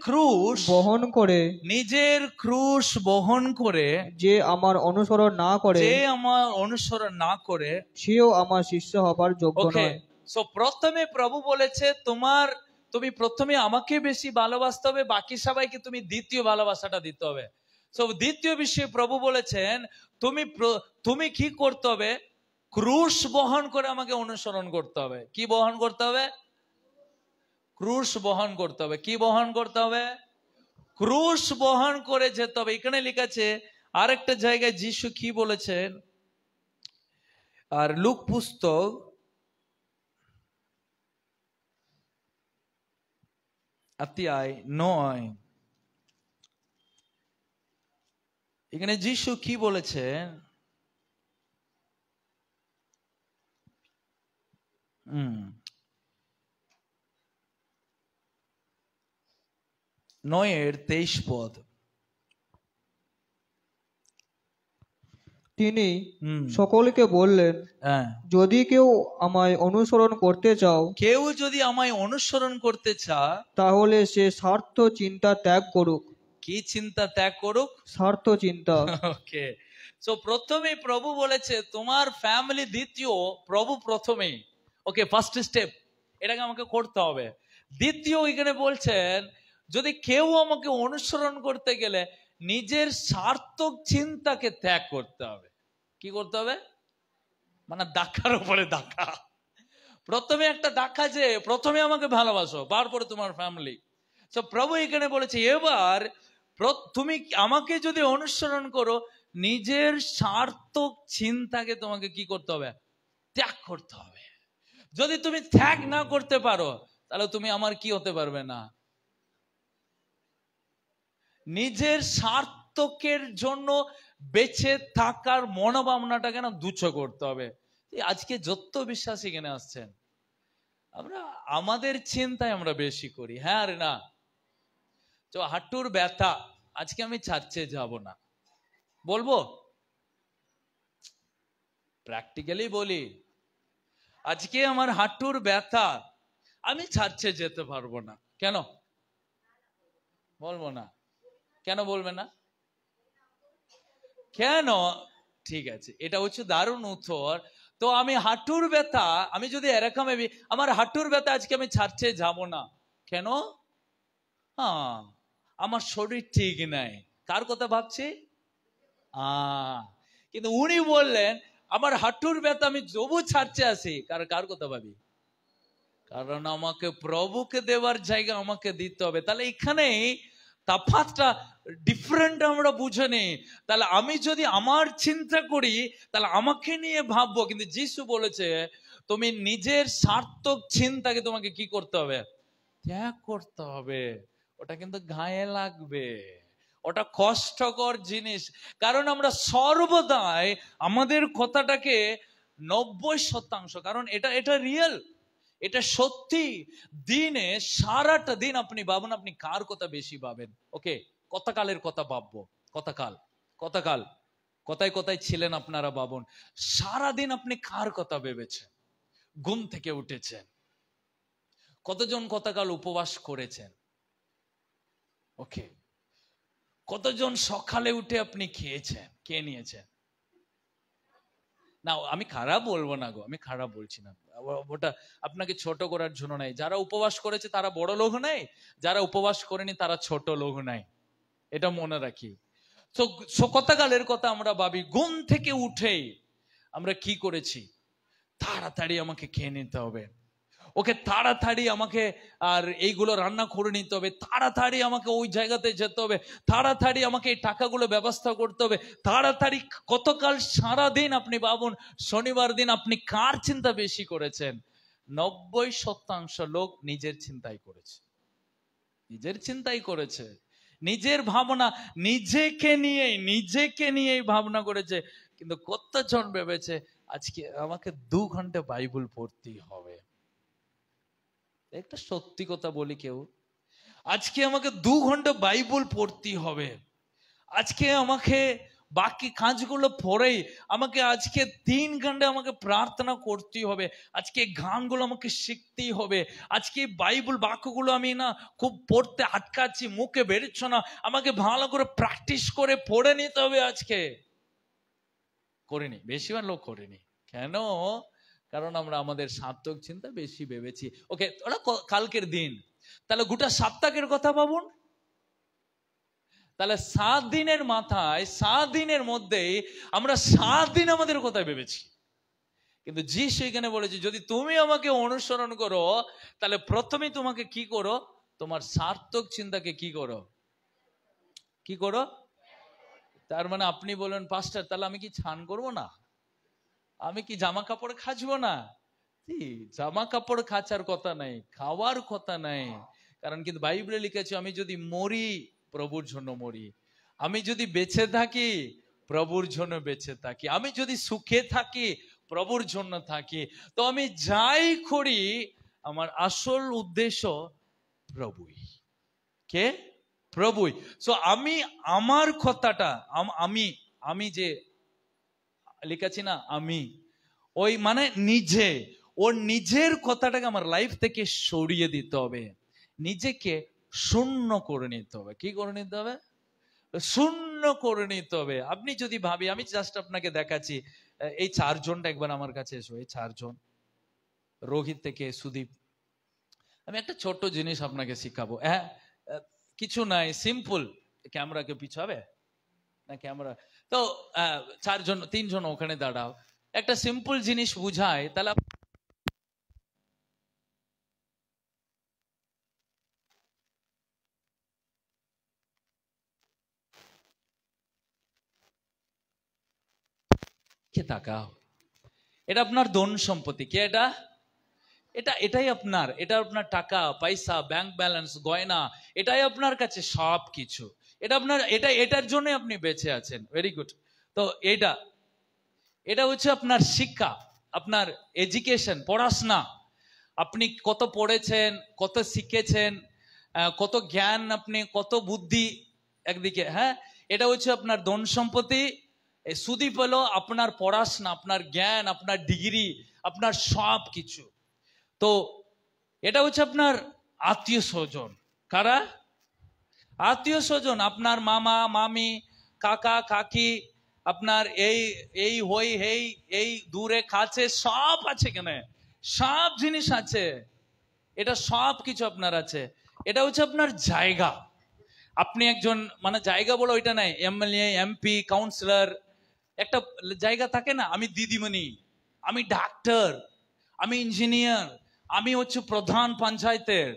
ক্রুশ বহন করে যে আমার অনুসরণ না করে সেও আমার শিষ্য হবার যোগ্য নয়। প্রথমে প্রভু বলেছে তুমি প্রথমে আমাকে বেশি ভালোবাসতে হবে, বাকি সবাইকে তুমি দ্বিতীয় ভালোবাসাটা দিতে হবে। দ্বিতীয় বিষয়ে প্রভু বলেছেন তুমি কি করতে হবে? ক্রুশ বহন করে আমাকে অনুসরণ করতে হবে। কি বহন করতে হবে? ক্রুশ বহন করতে হবে। কি বহন করতে হবে? ক্রুশ বহন করে যেতে হবে। এখানে লেখা আছে আরেকটা জায়গায় যিশু কি বলেছেন, আর লুক পুস্তক 9, এখানে যিশু কি বলেছেন, 9:23 তিনি সকলকে বললেন, যদি কেউ আমায় অনুসরণ করতে চাও, কেউ যদি আমায় অনুসরণ করতে চায়, তাহলে সে স্বার্থ চিন্তা ত্যাগ করুক। কি চিন্তা ত্যাগ করুক? স্বার্থ চিন্তা। ওকে, সো প্রথমে প্রভু বলেছে তোমার ফ্যামিলি দ্বিতীয়, প্রভু প্রথমে। ওকে, ফার্স্ট স্টেপ এটাকে আমাকে করতে হবে। দ্বিতীয় এখানে বলছেন যদি কেউ আমাকে অনুসরণ করতে গেলে নিজের সার্থক চিন্তাকে ত্যাগ করতে হবে। কি করতে হবে? মানে ডাকার উপরে ডাকা। প্রথমে একটা ডাকা যে প্রথমে আমাকে ভালোবাসো, তারপরে তোমার ফ্যামিলি। তো প্রভু এখানে বলেছে এবার তুমি আমাকে যদি অনুসরণ করো, নিজের সার্থক চিন্তাকে তোমাকে কি করতে হবে? ত্যাগ করতে হবে। যদি তুমি ত্যাগ না করতে পারো তাহলে তুমি আমার কি হতে পারবে না। নিজের স্বার্থকের জন্য বেঁচে থাকার মনোভাবনাটাকে না দুচ্ছ করতে হবে। আজকে যত বিশ্বাস এখানে আসছেন, আমরা আমাদের চিন্তায় আমরা বেশি করি। হ্যাঁ আর না? তো হাঁটুর ব্যথা, আজকে আমি চার্চে যাব না, বলবো প্র্যাকটিক্যালি বলি, আজকে আমার হাঁটুর ব্যথা, আমি চার্চে যেতে পারবো না। কেন বলবো না? কেন বলবে না? কেন? ঠিক আছে, এটা হচ্ছে দারুণ উত্তর। তো আমি হাঁটুর ব্যথা, আমি যদি এরকম আমার হাঁটুর ব্যথা, আজকে আমি চার্চে যাব না। কেন? আমার শরীর ঠিক নাই। কার কথা ভাবছি? কিন্তু উনি বললেন আমার হাঁটুর ব্যথা, আমি তবু চার্চে আসি। কার কথা ভাবি? কারণ আমাকে প্রভুকে দেওয়ার জায়গা আমাকে দিতে হবে। তাহলে এখানেই তফাৎটা ডিফারেন্ট আমরা বুঝে নিই। তাহলে আমি যদি আমার চিন্তা করি তাহলে আমাকে নিয়ে ভাববো, কিন্তু যিশু বলেছে তুমি নিজের সার্থক চিন্তাকে তোমাকে কি করতে হবে? ত্যাগ করতে হবে। ওটা কিন্তু গায়ে লাগবে, ওটা কষ্টকর জিনিস। কারণ আমরা সর্বদাই আমাদের কথাটাকে 90%, কারণ এটা রিয়েল, এটা সত্যি। দিনে সারাটা দিন আপনি ভাবুন আপনি কার কথা বেশি ভাবেন। ওকে, কতকালের কথা ভাববো, কতকাল কোথায় কোথায় ছিলেন আপনারা ভাবুন। সারাদিন আপনি কার কথা ভেবেছেন? ঘুম থেকে উঠেছেন, কতজন কতকাল উপবাস করেছেন? ওকে, কতজন সকালে উঠে আপনি খেয়েছেন, কে নিয়েছেন? না আমি খারাপ বলবো না গো, আমি খারাপ বলছি না, ওটা আপনাকে ছোট করার জন্য নাই। যারা উপবাস করেছে তারা বড় লোক নাই, যারা উপবাস করেনি তারা ছোট লোক নাই, এটা মনে রাখি। তো কতকালের কথা আমরা ভাবি। ঘুম থেকে উঠেই আমরা কি করেছি? তাড়াতাড়ি আমাকে খেয়ে নিতে হবে, ওকে তাড়াতাড়ি আমাকে আর এইগুলো রান্না করে নিতে হবে, তাড়াতাড়ি আমাকে ওই জায়গাতে যেতে হবে, তাড়াতাড়ি আমাকে এই টাকাগুলো ব্যবস্থা করতে হবে, তাড়াতাড়ি। কতকাল সারাদিন আপনি ভাবুন, শনিবার দিন আপনি কার চিন্তা বেশি করেছেন? 90% লোক নিজের চিন্তাই করেছে, নিজের চিন্তাই করেছে, নিজের ভাবনা, নিজেকে নিয়েই ভাবনা করেছে। কিন্তু কতজন ভেবেছে আজকে আমাকে 2 ঘন্টা বাইবেল পড়তেই হবে। একটা সত্যি কথা বলি, কেউ আজকে আমাকে 2 ঘন্টা বাইবেল পড়তেই হবে, আজকে আমাকে বাকি কাজগুলো পড়েই আমাকে আজকে 3 ঘন্টা আমাকে প্রার্থনা করতেই হবে, আজকে গানগুলো আমাকে শিখতেই হবে, আজকে বাইবেল বাক্যগুলো আমি না খুব পড়তে আটকাচ্ছি, মুখে বেরোচ্ছে না, আমাকে ভালো করে প্র্যাকটিস করে পড়ে নিতে হবে। আজকে করিনি, বেশিরভাগ লোক করিনি। কেন? কারণ আমরা আমাদের সার্থক চিন্তা বেশি ভেবেছি। ওকে, ওরা কালকের দিন, তাহলে গোটা সপ্তাহের কথা ভাবুন। তাহলে 7 দিনের মাথায়, 7 দিনের মধ্যে আমরা 7 দিন আমাদের কথায় ভেবেছি। কিন্তু যিশু এখানে বলেছে যদি তুমি আমাকে অনুসরণ করো তাহলে প্রথমে তোমাকে কি করো, তোমার সার্থক চিন্তাকে কি করো, কি করো। তার মানে আপনি বলেন পাস্টার তাহলে আমি কি স্নান করবো না, আমি কি জামা কাপড় খাঁচবো না? জামা কাপড় খাঁচার কথা নাই, খাওয়ার কথা নাই। কারণ কিন্তু বাইবেলে লিখেছে আমি যদি মরি প্রভুর জন্য মরি, আমি যদি বেঁচে থাকি প্রভুর জন্য বেঁচে থাকি, আমি যদি সুখে থাকি প্রভুর জন্য থাকি। তো আমি যাই করি আমার আসল উদ্দেশ্য প্রভুই। কে? প্রভুই। সো আমি আমার কথাটা আমি যে লিখেছি না আমি, ওই মানে নিজে, ওর নিজের কথাটাকে আমার লাইফ থেকে সরিয়ে দিতে হবে, নিজেকে শূন্য করে নিতে হবে। কি করে নিতে হবে? শূন্য করে নিতে হবে। আপনি যদি ভাবি, আমি জাস্ট আপনাকে দেখাচ্ছি, এই চারজনটা একবার আমার কাছে এসো, এই চারজন, রোহিত থেকে সুদীপ, আমি একটা ছোট্ট জিনিস আপনাকে শিখাবো। হ্যাঁ, কিছু নাই, সিম্পল। ক্যামেরাকে পিছাবে না ক্যামেরা? তো চারজন, তিনজন ওখানে দাঁড়াও, একটা সিম্পল জিনিস বুঝায় তাহলে তাকাও। এটা আপনার ধন সম্পত্তি। কে এটা? এটাই আপনার, এটা আপনার টাকা পয়সা, ব্যাংক ব্যালেন্স, গয়না, এটাই আপনার কাছে সব কিছু। এটা আপনার, এটার জন্য আপনি বেঁচে আছেন। Very good. তো এটা হচ্ছে আপনার শিক্ষা, আপনার এডুকেশন, পড়াশোনা। আপনি কত পড়েছেন, কত শিখেছেন, কত জ্ঞান, আপনি কত বুদ্ধি একদিকে। হ্যাঁ, এটা হচ্ছে আপনার ধন সম্পত্তি। সুদীপ হলো আপনার পড়াশোনা, আপনার জ্ঞান, আপনার ডিগ্রি, আপনার সব কিছু। তো এটা হচ্ছে আপনার আত্মীয় স্বজন। কারা? আত্মীয় স্বজন, আপনার মামা মামি, কাকা কাকি, আপনার এই হই এই দূরে কাছে সব আছে, কেন সব জিনিস আছে, এটা সব কিছু আপনার আছে। এটা হচ্ছে আপনার জায়গা। আপনি একজন, মানে জায়গা বলো ওইটা নাই, এমএলএ এমপি কাউন্সিলর, একটা জায়গা থাকে না, আমি দিদিমণি, আমি ডাক্তার, আমি ইঞ্জিনিয়ার, আমি হচ্ছে প্রধান পঞ্চায়েতের,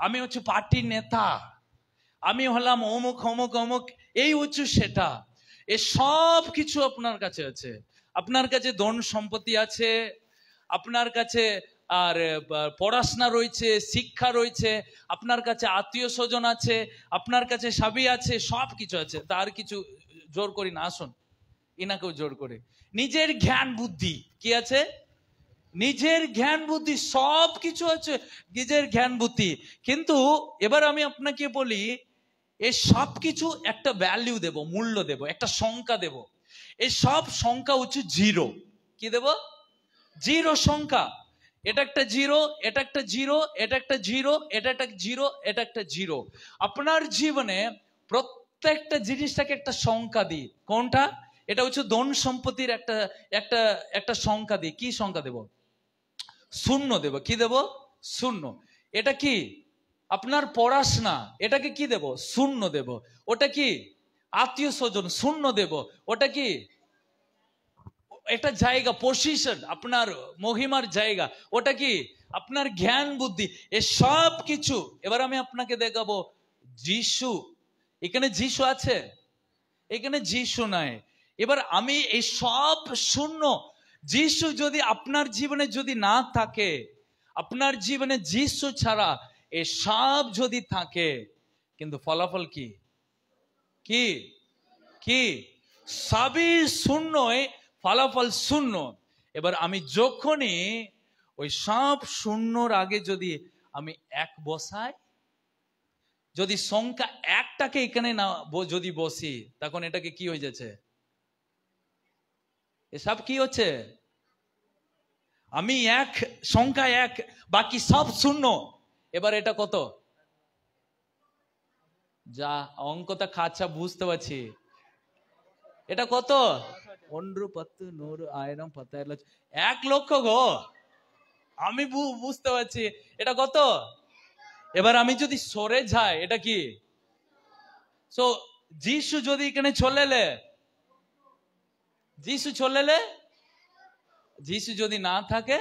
আমি হচ্ছে পার্টির নেতা, আমি হলাম অমুক অমুক অমুক, এই হচ্ছে সেটা। এ সব কিছু আপনার কাছে আছে। আপনার কাছে ধন সম্পত্তি আছে, আপনার কাছে আর পড়াশোনা রয়েছে, শিক্ষা রয়েছে, আপনার কাছে আত্মীয় স্বজন আছে, আপনার কাছে সবই আছে, সব কিছু আছে। তার কিছু জোর করি না, আসুন ইনাকেও জোর করে। নিজের জ্ঞান বুদ্ধি কি আছে? নিজের জ্ঞান বুদ্ধি সব কিছু আছে, নিজের জ্ঞান বুদ্ধি। কিন্তু এবার আমি আপনাকে বলি, এই সব কিছু একটা ভ্যালু দেব, মূল্য দেব, একটা সংখ্যা দেব। এই সব সংখ্যা হচ্ছে জিরো। কি দেব? জিরো সংখ্যা। এটা একটা জিরো, এটা একটা জিরো, এটা একটা জিরো, এটা একটা জিরো, এটা একটা জিরো। আপনার জীবনে প্রত্যেকটা জিনিসটাকে একটা সংখ্যা দিই। কোনটা? এটা হচ্ছে ধন সম্পত্তির একটা একটা একটা সংখ্যা দিই। কি সংখ্যা দেব? শূন্য দেব। কি দেব? শূন্য। এটা কি? আপনার পড়াশোনা, এটাকে কি দেব? শূন্য দেব। ওটা কি? আত্মীয় স্বজন, শূন্য দেব। ওটা কি? একটা জায়গা, পজিশন, আপনার মহিমার জায়গা, ওটা কি? আপনার জ্ঞান বুদ্ধি, এ সব কিছু। এবার আমি আপনাকে দেখাবো যিশু। এখানে যিশু আছে? এখানে যিশু নাই। এবার আমি এই সব শূন্য, যিশু যদি আপনার জীবনে যদি না থাকে, আপনার জীবনে যিশু ছাড়া এ সব যদি থাকে, কিন্তু ফলাফল কি? কি কি? সবই শূন্য, ফলাফল শূন্য। এবার আমি যখনই ওই সব শূন্যর আগে যদি আমি এক বসাই, যদি সংখ্যা একটাকে এখানে না যদি বসি, তখন এটাকে কি হয়ে যাচ্ছে? এসব কি হচ্ছে? আমি এক, সংখ্যা এক, বাকি সব শূন্য। এবার এটা কত? যা অঙ্কটা খাচ্ছা বুঝতে পারছি। এটা কত? 1 10 100 1000 10,000 1 লক্ষ গো। আমি বুঝতে পারছি এটা কত। এবার আমি যদি সরে যাই, এটা কি? সো যিশু যদি এখানে চলে এলে, যিশু চলে এলে যিশু যদি না থাকে,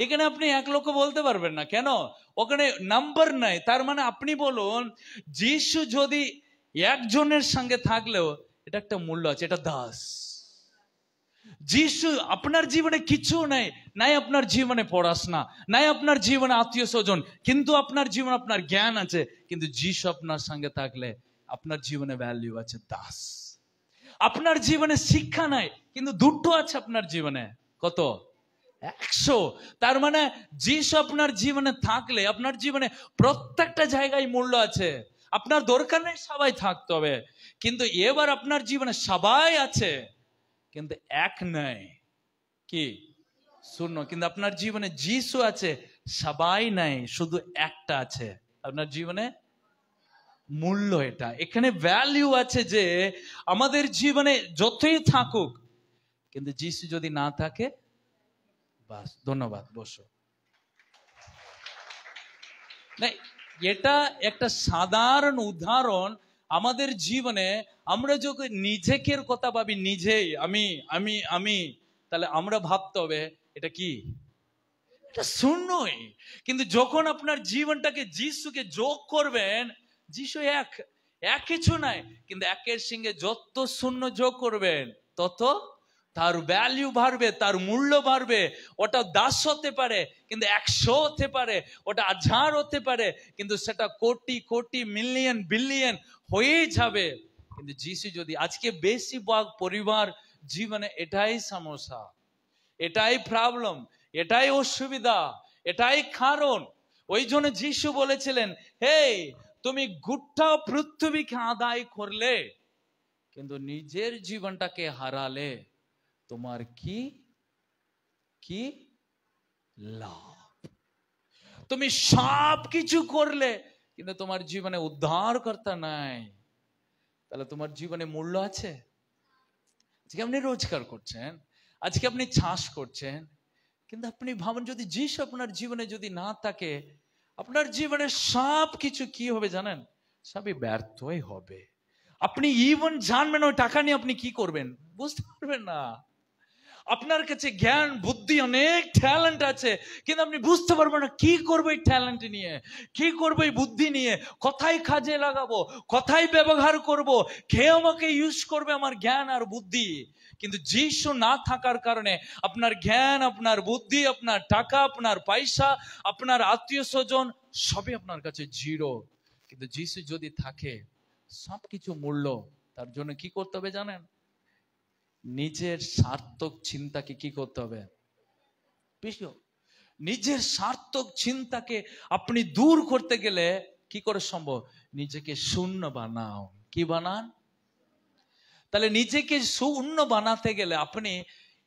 এখানে আপনি এক লক্ষ বলতে পারবেন না। কেন? ওখানে নাম্বার নাই। তার মানে আপনি বলুন, যিশু যদি একজনের সঙ্গে থাকলেও এটা একটা মূল্য আছে, এটা দাস। যিশু আপনার জীবনে কিছু নাই, নাই আপনার জীবনে পড়াশোনা, নাই আপনার জীবনে আত্মীয় স্বজন, কিন্তু আপনার জীবনে আপনার জ্ঞান আছে, কিন্তু যিশু আপনার সঙ্গে থাকলে আপনার জীবনে ভ্যালু আছে, দাস। আপনার জীবনে শিক্ষা নাই, কিন্তু দুটো আছে আপনার জীবনে, কত? 100। তার মানে যিশু আপনার জীবনে থাকলে আপনার জীবনে প্রত্যেকটা জায়গায় মূল্য আছে। আপনার দরকার নেই সবাই থাকতে হবে, কিন্তু এবার আপনার জীবনে সবাই আছে কিন্তু এক নাই, কি? শূন্য। কিন্তু আপনার জীবনে যিশু আছে, সবাই নাই, শুধু একটা আছে আপনার জীবনে, মূল্য। এটা এখানে ভ্যালু আছে যে আমাদের জীবনে যতই থাকুক, কিন্তু যিশু যদি না থাকে, বাস। ধন্যবাদ, বসো। এটা একটা সাধারণ উদাহরণ আমাদের জীবনে। আমরা যখন নিজেকে কথা ভাবি, নিজেই আমি আমি আমি, তাহলে আমরা ভাবতে হবে এটা কি? এটা শূন্যই। কিন্তু যখন আপনার জীবনটাকে যিশুকে যোগ করবেন, যিশু এক কিছু নাই, কিন্তু একের সঙ্গে যত শূন্য যোগ করবেন তত তার ভ্যালু বাড়বে, তার মূল্য বাড়বে। ওটা 10 হতে পারে, কিন্তু 100 হতে পারে, ওটা 1000 হতে পারে, কিন্তু সেটা কোটি কোটি মিলিয়ন বিলিয়ন হয়ে যাবে। কিন্তু যিশু যদি, আজকে বেশিরভাগ পরিবার জীবনে এটাই সমস্যা, এটাই প্রবলেম, এটাই অসুবিধা, এটাই কারণ। ওই জন্য যিশু বলেছিলেন, হে তুমি গোটা পৃথিবীকে আদায় করলে কিন্তু নিজের জীবনটাকে হারালে তোমার কি কি লাভ? তুমি সব কিছু করলে কিন্তু তোমার জীবনে উদ্ধারকর্তা নাই, তাহলে তোমার জীবনে মূল্য আছে? আজকে আপনি রোজগার করছেন, আজকে আপনি চাষ করছেন, কিন্তু আপনি ভাবেন যদি যিশু আপনার জীবনে যদি না থাকে, আপনার জীবনে সব কিছু কি হবে জানেন? সবই ব্যর্থই হবে। আপনি ইভেন জানবেন ওই টাকা নিয়ে আপনি কি করবেন, বুঝতে পারবেন না। আপনার কাছে জ্ঞান বুদ্ধি অনেক ট্যালেন্ট আছে, কিন্তু আপনি বুঝতে পারবেন না কি করবো এই ট্যালেন্ট নিয়ে, কি করবো এই বুদ্ধি নিয়ে, কোথায় কাজে লাগাবো, কোথায় ব্যবহার করব, কে আমাকে ইউজ করবে আমার জ্ঞান আর বুদ্ধি। কিন্তু যিশু না থাকার কারণে আপনার জ্ঞান, আপনার বুদ্ধি, আপনার টাকা, আপনার পয়সা, আপনার আত্মীয় স্বজন সবই আপনার কাছে জিরো। কিন্তু যিশু যদি থাকে, সবকিছু মূল্য। তার জন্য কি করতে হবে জানেন? নিজের সার্থক চিন্তাকে কি করতে হবে? নিজের সার্থক চিন্তাকে আপনি দূর করতে গেলে কি করে সম্ভব? নিজেকে শূন্য বানাও। কি বানান? তাহলে নিজেকে শূন্য বানাতে গেলে আপনি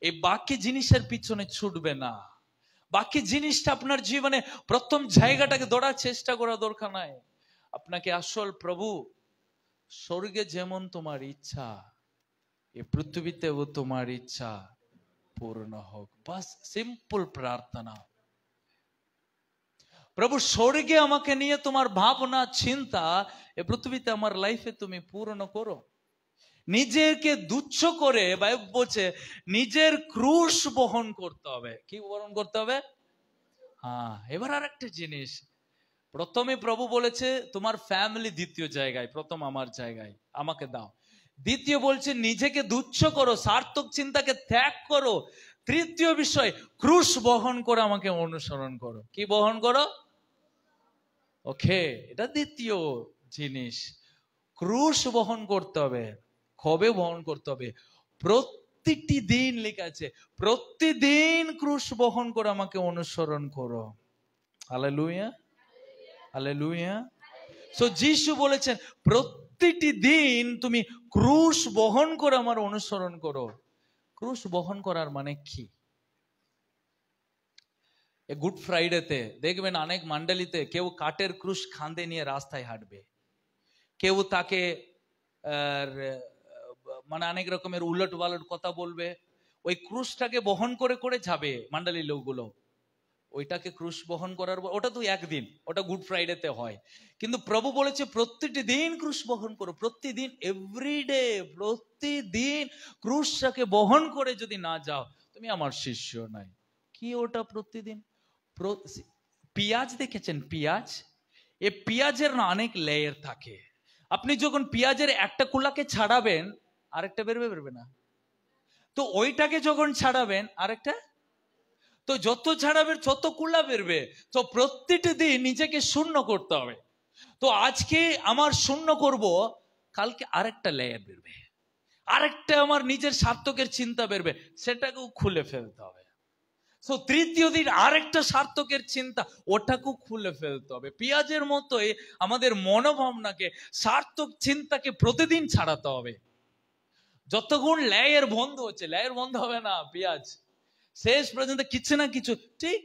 এই বাকি জিনিসের পিছনে ছুটবে না। বাকি জিনিসটা আপনার জীবনে প্রথম জায়গাটাকে ধরার চেষ্টা করা দরকার নাই। আপনাকে আসল প্রভু, স্বর্গে যেমন তোমার ইচ্ছা, এই পৃথিবীতেও তোমার ইচ্ছা পূর্ণ হোক। বাস, সিম্পল প্রার্থনা। প্রভু, স্বর্গে আমাকে নিয়ে তোমার ভাবনা চিন্তা এই পৃথিবীতে আমার লাইফে তুমি পূর্ণ করো। নিজেকে তুচ্ছ করে বাইবেল বলছে নিজের ক্রুশ বহন করতে হবে। কি বহন করতে হবে? হ্যাঁ, এবার আর একটা জিনিস, প্রথমে প্রভু বলেছে তোমার ফ্যামিলি দ্বিতীয় জায়গায়, প্রথম আমার জায়গায়, আমাকে দাও। দ্বিতীয় বলছে নিজেকে তুচ্ছ করো, সার্থক চিন্তাকে ত্যাগ করো। তৃতীয় বিষয়, ক্রুশ বহন করে আমাকে অনুসরণ করো। কি বহন করো? ওকে, এটা দ্বিতীয় জিনিস। ক্রুশ বহন করতে হবে। কবে বহন করতে হবে? প্রতিটি দিন লেখা আছে, প্রতিদিন ক্রুশ বহন করে আমাকে অনুসরণ করো। Hallelujah, hallelujah. সো যিশু বলেছেন প্রতিটি দিন তুমি ক্রুশ বহন করে আমার অনুসরণ করো। ক্রুশ বহন করার মানে কি? গুড ফ্রাইডেতে দেখবেন অনেক মণ্ডলীতে কেউ কাঠের ক্রুশ কাঁধে নিয়ে রাস্তায় হাঁটবে, কেউ তাকে মানে অনেক রকমের উলট পালট কথা বলবে। ওই ক্রুশটাকে বহন করে করে যাবে মণ্ডলীর লোকগুলো। ওইটাকে ক্রুশ বহন করার, ওটা তো একদিন, ওটা গুড ফ্রাইডেতে হয়। কিন্তু প্রভু বলেছে প্রতিটি দিন ক্রুশ বহন করো। প্রতিদিন, এভরিডে, প্রতিদিন ক্রুশটাকে বহন করে যদি না যাও, তুমি আমার শিষ্য নাই। কি ওটা প্রতিদিন? পেঁয়াজ দেখেছেন? পেঁয়াজ, এ পেঁয়াজের না অনেক লেয়ার থাকে। আপনি যখন পেঁয়াজের একটা কুলাকে ছাড়াবেন আরেকটা বেরবে না? তো ওইটাকে যখন ছাড়াবেন আরেকটা, তো যত ছাড়াবেন তত কুলা বেরবে। তো প্রত্যেকটা দিন নিজেকে শূন্য করতে হবে। তো আজকে আমার শূন্য করব, কালকে আরেকটা লেয়ার বেরবে, আরেকটা আমার নিজের সার্থকের চিন্তা বেরবে, সেটাকেও খুলে ফেলতে হবে। তো তৃতীয় দিন আরেকটা সার্থকের চিন্তা, ওটাকেও খুলে ফেলতে হবে। পেঁয়াজের মতোই আমাদের মনোভাবনাকে, সার্থক চিন্তাকে প্রতিদিন ছাড়াতে হবে। যতক্ষণ লেয়ার বন্ধ হচ্ছে, লেয়ার বন্ধ হবে না পেঁয়াজ, শেষ পর্যন্ত কিছু না কিছু, ঠিক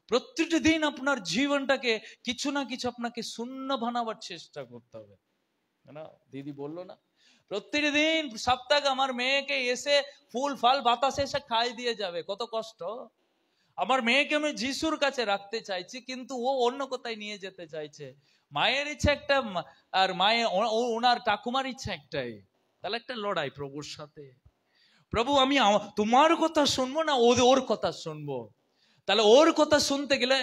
প্রত্যেকটি দিন আপনার জীবনটাকে কিছু না কিছু আপনাকে শূন্য বানাবার চেষ্টা করতে হবে। না দিদি বললো না, প্রত্যেক দিন সপ্তাহে আমার মেয়েকে এসে ফুল ফল বাতাসে এসে খাই দিয়ে যাবে, কত কষ্ট। আমার মেয়েকে আমি যিশুর কাছে রাখতে চাইছি, কিন্তু ও অন্য কোথায় নিয়ে যেতে চাইছে। মায়ের ইচ্ছা একটা, আর মায়ের ওনার ঠাকুমার ইচ্ছা একটাই। তাহলে একটা লড়াই প্রভুর সাথে। প্রভু আমি তোমার কথা শুনবো না ওর কথা শুনবো? তাহলে ওর কথা শুনতে গেলে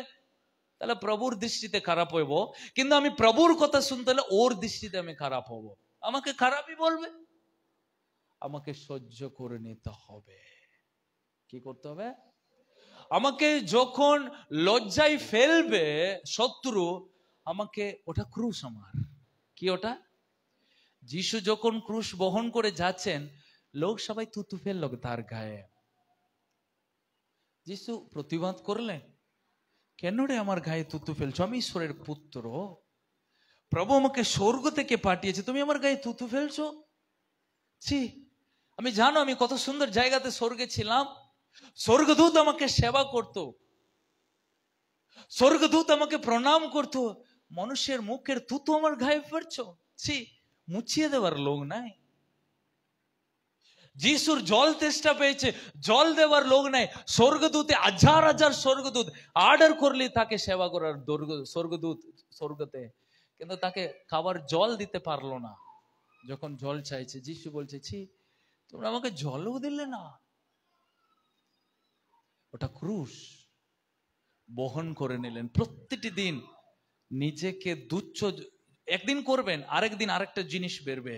তাহলে প্রভুর দৃষ্টিতে খারাপ হইব, কিন্তু আমি প্রভুর কথা শুনতে হলে ওর দৃষ্টিতে আমি খারাপ হব। আমাকে খারাপই বলবে, আমাকে সহ্য করে নিতে হবে। কি করতে হবে? আমাকে যখন লজ্জায় ফেলবে শত্রু, আমাকে, ওটা ক্রুশ আমার। কি ওটা? যিশু যখন ক্রুশ বহন করে যাচ্ছেন, লোক সবাই থুতু ফেলল তার গায়ে। যিশু প্রতিবাদ করলেন, কেন রে আমার গায়ে থুতু ফেলছো? আমি ঈশ্বরের পুত্র, প্রভু আমাকে স্বর্গ থেকে পাঠিয়েছে, তুমি আমার গায়ে থুতু ফেলছো? ছি, আমি জানো আমি কত সুন্দর জায়গাতে স্বর্গে ছিলাম, স্বর্গদূত আমাকে সেবা করত, স্বর্গদূত আমাকে প্রণাম করত, মানুষের মুখের থুতু আমার গায়ে ফেলছো? ছি, মুছিয়ে দেওয়ার লোক নাই। যিশুর জল তেষ্টা পেয়েছে, জল দেওয়ার লোক নাই। স্বর্গদূতে হাজার হাজার স্বর্গদূত অর্ডার করলে তাকে সেবা করার স্বর্গদূত স্বর্গতে, কিন্তু তাকে খাবার জল দিতে পারলো না। যখন জল চাইছে, যিশু বলছে, ছি, তোমরা আমাকে জলও দিলে না। ওটা ক্রুশ বহন করে নিলেন। প্রত্যেকটি দিন নিজেকে তুচ্ছ, একদিন করবেন আরেকদিন আরেকটা জিনিস বেরবে,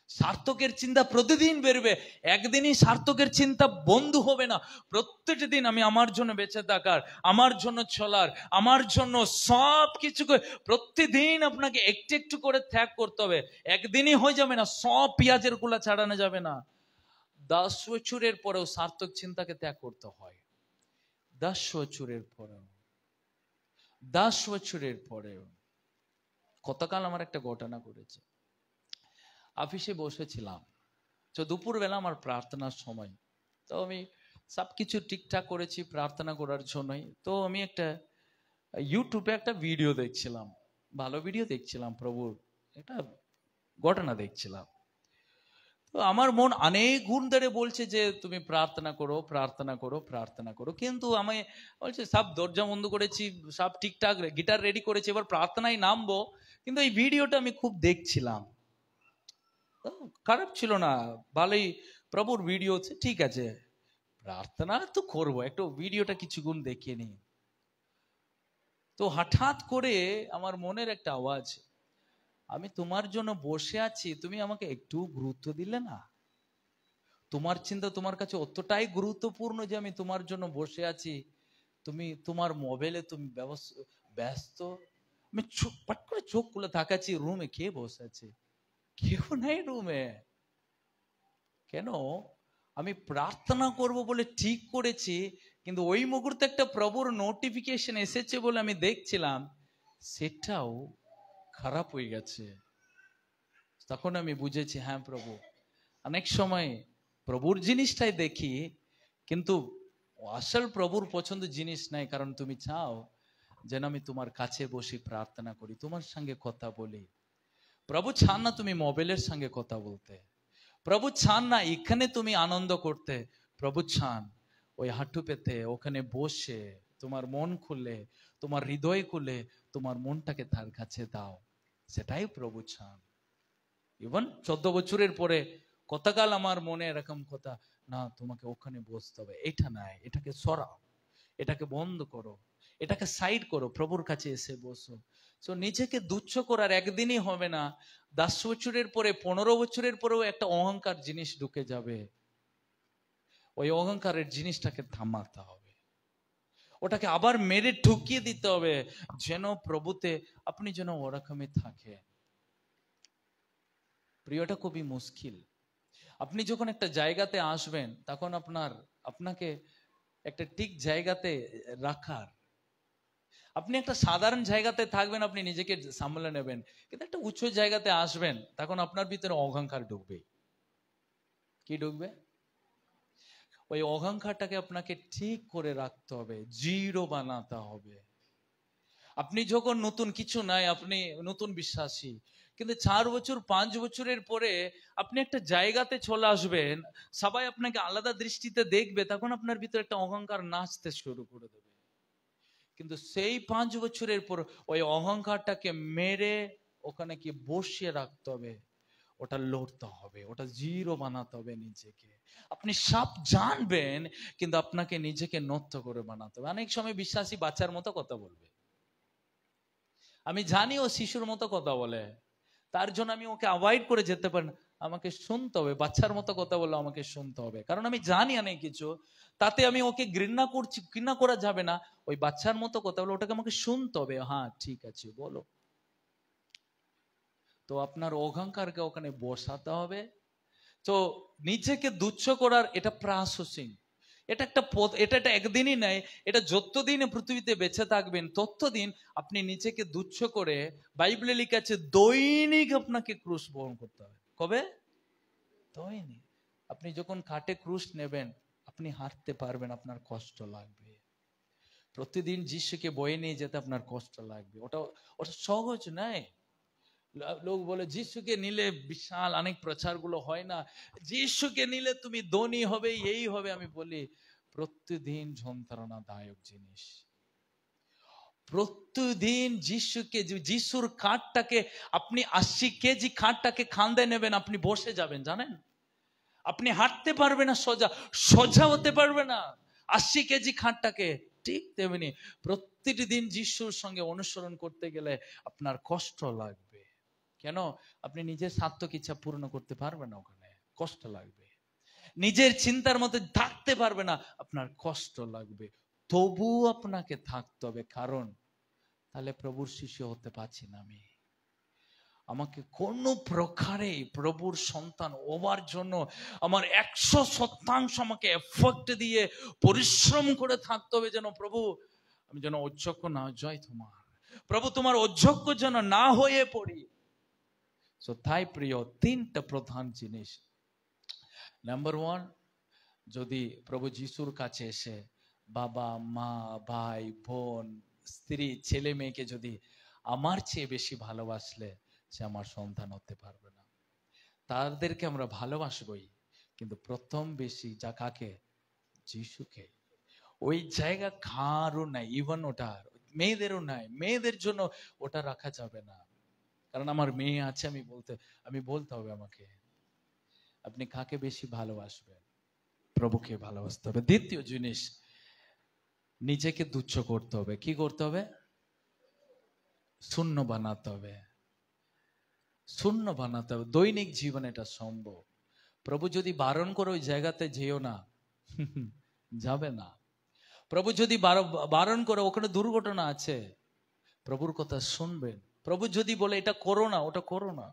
সার্থকের চিন্তা প্রতিদিন বেরবে। একদিনই সার্থকের চিন্তা বন্ধু হবে না। প্রত্যেকটি দিন আমি আমার জন্য বেঁচে থাকার, আমার জন্য চলার, আমার জন্য সব কিছু, প্রতিদিন আপনাকে একটু একটু করে ত্যাগ করতে হবে। একদিনই হয়ে যাবে না, সব পেঁয়াজের গুলা ছাড়ানো যাবে না। 10 বছরের পরেও সার্থক চিন্তাকে ত্যাগ করতে হয়। 10 বছরের পরেও, 10 বছরের পরেও। গতকাল আমার একটা ঘটনা করেছে। অফিসে বসেছিলাম, তো দুপুর বেলা আমার প্রার্থনার সময়, তো আমি সবকিছু ঠিকঠাক করেছি প্রার্থনা করার জন্যই। তো আমি একটা ইউটিউবে একটা ভিডিও দেখছিলাম, ভালো ভিডিও দেখছিলাম, প্রভুর একটা ঘটনা দেখছিলাম। তো আমার মন অনেক গুণ ধরে বলছে যে তুমি প্রার্থনা করো, প্রার্থনা করো, প্রার্থনা করো, কিন্তু আমি বলছে সব দরজা বন্ধ করেছি, সব ঠিকঠাক, গিটার রেডি করেছি, এবার প্রার্থনায় নামবো। কিন্তু এই ভিডিওটা আমি খুব দেখছিলাম, খারাপ ছিল না, ভালোই প্রভুর ভিডিও, ঠিক আছে প্রার্থনা তো করবো, একটু ভিডিওটা কিছুক্ষণ দেখিয়ে নি। তো হঠাৎ করে আমার মনের একটা আওয়াজ, আমি তোমার জন্য বসে আছি, তুমি আমাকে একটু গুরুত্ব দিলে না? তোমার চিন্তা তোমার কাছে অতটাই গুরুত্বপূর্ণ যে আমি তোমার জন্য বসে আছি, তুমি তোমার মোবাইলে তুমি ব্যস্ত। আমি পাট করে চোখ খুলে তাকাচ্ছি, রুমে কে বসে আছে? কেউ নাই রুমে। কেন? আমি প্রার্থনা করব বলে ঠিক করেছি, কিন্তু ওই মুহূর্তে একটা প্রভুর নোটিফিকেশন এসেছে বলে আমি দেখছিলাম, সেটাও খারাপ হয়ে গেছে। তখন আমি বুঝেছি, হ্যাঁ প্রভু, অনেক সময় প্রভুর জিনিসটাই দেখি, কিন্তু আসল প্রভুর পছন্দ জিনিস নাই। কারণ তুমি চাও যেন আমি তোমার কাছে বসে প্রার্থনা করি, তোমার সঙ্গে কথা বলি। প্রভু চান না তুমি মোবাইলের সঙ্গে কথা বলতে, প্রভু চান না এখানে তুমি আনন্দ করতে, প্রভু চান ওই হাঁটু পেতে ওখানে বসে তোমার মন খুলে, তোমার হৃদয় খুলে তোমার মনটাকে তার কাছে দাও। সেটাই প্রভু চান। ইভেন 14 বছরের পরে কতকাল আমার মনে এরকম কথা, না তোমাকে ওখানে বসতে হবে, এটা নাই, এটাকে সরাও, এটাকে বন্ধ করো, এটাকে সাইড করো, প্রভুর কাছে এসে বসো। তো নিজেকে তুচ্ছ করার একদিনই হবে না, 10 বছরের পরে 15 বছরের পরেও একটা অহংকার জিনিস ঢুকে যাবে। ওই অহংকারের জিনিসটাকে থামাতে হবে, ওটাকে আবার মেরে ঠুকিয়ে দিতে হবে, যেন প্রভুতে আপনি যেন ওরকমই থাকে। প্রিয়টা খুবই মুশকিল। আপনি যখন একটা জায়গাতে আসবেন তখন আপনাকে একটা ঠিক জায়গাতে রাখার, আপনি একটা সাধারণ জায়গাতে থাকবেন, আপনি নিজেকে সামলে নেবেন, কিন্তু একটা উচ্চ জায়গাতে আসবেন তখন আপনার ভিতরে অহংকার ঢুকবে। কি ঢুকবে? ওই অহংকারটাকে আপনাকে ঠিক করে রাখতে হবে, জিরো বানাতে হবে। আপনি যখন নতুন কিছু নাই, আপনি নতুন বিশ্বাসী, কিন্তু 4 বছর 5 বছরের পরে আপনি একটা জায়গাতে চলে আসবেন, সবাই আপনাকে আলাদা দৃষ্টিতে দেখবে, তখন আপনার ভিতরে একটা অহংকার নাচতে শুরু করে দেবে। কিন্তু সেই 5 বছরের পর ওই অহংকারটাকে মেরে ওখানে কি বসিয়ে রাখতে হবে, ওটা লড়তে হবে, ওটা জিরো বানাতে হবে নিজেকে। আপনি সব জানবেন কিন্তু আপনাকে নিজেকে নত করে বানাতে হবে। অনেক সময় বিশ্বাসী বাচ্চার মতো কথা বলবে, আমি জানি ও শিশুর মতো কথা বলে, তার জন্য আমি ওকে অ্যাভয়েড করে যেতে পারি না, আমাকে শুনতে হবে, বাচ্চার মতো কথা বললে আমাকে শুনতে হবে, কারণ আমি জানি অনেক কিছু, তাতে আমি ওকে ঘৃণা করছি, ঘৃণা করা যাবে না, ওই বাচ্চার মতো কথা বলে ওটাকে আমাকে শুনতে হবে, হ্যাঁ ঠিক আছে বলো। তো আপনার অহংকারকে ওখানে বসাতে হবে। তো নিজেকে তুচ্ছ করার এটা প্রসেসিং, এটা একটা পথ, এটা একদিনই নাই, এটা যতদিন পৃথিবীতে বেঁচে থাকবেন ততদিন আপনি নিজেকে তুচ্ছ করে, বাইবেলে লেখা আছে দৈনিক আপনাকে ক্রুশ বহন করতে হবে। কবে? দৈনিক। আপনি যখন খাটে ক্রুশ নেবেন আপনি হাঁটতে পারবেন, আপনার কষ্ট লাগবে। প্রতিদিন যিশুকে বয়ে নিয়ে যেতে আপনার কষ্ট লাগবে, ওটা সহজ নয়। লোক বলে যিশুকে নিলে বিশাল অনেক প্রচারগুলো হয় না, যিশুকে নিলে তুমি ধনী হবে, এই হবে। আমি বলি প্রতিদিন যন্ত্রণাদায়ক জিনিস। প্রতিদিন যিশুর খাটটাকে আপনি 80 কেজি খাটটাকে খান্দে নেবেন, আপনি বসে যাবেন, জানেন? আপনি হাঁটতে পারবে না, সোজা হতে পারবে না 80 কেজি খাটটাকে। ঠিক তেমনি প্রতিটি দিন যিশুর সঙ্গে অনুসরণ করতে গেলে আপনার কষ্ট লাগবে। কেন? আপনি নিজের সার্থক ইচ্ছা পূর্ণ করতে পারবেন না, ওখানে কষ্ট লাগবে। নিজের চিন্তার মধ্যে থাকতে পারবে না, আপনার কষ্ট লাগবে। তবু আপনাকে থাকতে হবে, কারণ তাহলে প্রভুর শিষ্য হতে পারছি না আমি। আমাকে কোনো প্রকারে প্রভুর সন্তান হওয়ার জন্য আমার 100% আমাকে এফর্ট দিয়ে পরিশ্রম করে থাকতে হবে, যেন প্রভু আমি যেন অযোগ্য না যাই তোমার, প্রভু তোমার অযোগ্য যেন না হয়ে পড়ি। তাই প্রিয়, 3টা প্রধান জিনিস। নাম্বার 1, যদি প্রভু যিশুর কাছে এসে বাবা মা ভাই বোন স্ত্রী ছেলে মেয়েকে যদি আমার চেয়ে বেশি ভালোবাসলে সে আমার সন্তান হতে পারবে না। তাদেরকে আমরা ভালোবাসবই, কিন্তু প্রথম বেশি যা কাকে? যিশুকে। ওই জায়গা কারও নাই, ইভেন ওটা মেয়েদেরও নাই, মেয়েদের জন্য ওটা রাখা যাবে না। কারণ আমার মেয়ে আছে, আমি বলতে হবে আমাকে। আপনি কাকে বেশি ভালোবাসবেন? প্রভুকে ভালোবাসতে হবে। দ্বিতীয় জিনিস, নিজেকে তুচ্ছ করতে হবে। কি করতে হবে? শূন্য বানাতে হবে, শূন্য বানাতে হবে। দৈনিক জীবনে এটা সম্ভব। প্রভু যদি বারণ করে ওই জায়গাতে যেও না, যাবে না। প্রভু যদি বারণ করে ওখানে দুর্ঘটনা আছে, প্রভুর কথা শুনবেন। প্রভু যদি বলে এটা করো না, ওটা করো না।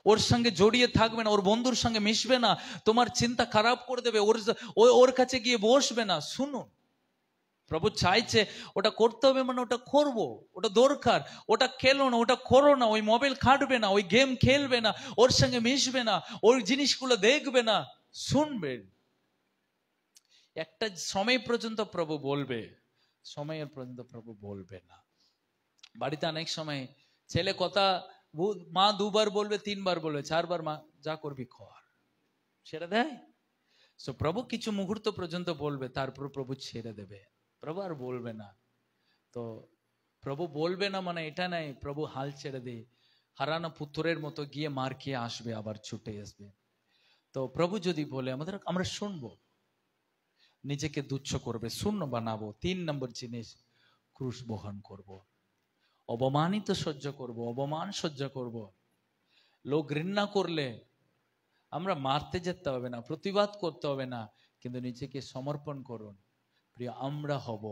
ওর সঙ্গে জড়িয়ে থাকবে না, ওর বন্ধুর সঙ্গে মিশবে না, তোমার চিন্তা খারাপ করে দেবে, ওর কাছে গিয়ে বসবে না। শুনুন, প্রভু চাইছে ওটা করতে হবে, মানে ওটা করবো, ওটা দরকার। ওটা খেলো না, ওটা করো না, ওই মোবাইল ঘাঁটবে না, ওই গেম খেলবে না, ওর সঙ্গে মিশবে না, ওই জিনিসগুলো দেখবে না, শুনবেন। একটা সময় পর্যন্ত প্রভু বলবে, সময়ের পর্যন্ত প্রভু বলবে না। বাড়িতে অনেক সময় ছেলে কথা মা 2বার বলবে, 3বার বলবে, 4বার মা যা করবি কর, ছেড়ে দেয়। প্রভু কিছু মুহূর্ত পর্যন্ত বলবে, তারপর প্রভু ছেড়ে দেবে, প্রভু আর বলবে না। তো প্রভু বলবে না মানে এটা নাই প্রভু হাল ছেড়ে দে, হারানো পুত্রের মতো গিয়ে মার খেয়ে আসবে, আবার ছুটে আসবে। তো প্রভু যদি বলে আমরা শুনবো, নিজেকে তুচ্ছ করবে, শূন্য বানাবো। 3 নম্বর জিনিস, ক্রুশ বহন করব, অবমানিত সহ্য করব, অবমান সহ্য করব। লোক ঘৃণা করলে আমরা মারতে যেতে হবে না, প্রতিবাদ করতে হবে না, কিন্তু নিজেকে সমর্পণ করুন। প্রিয়, আমরা হব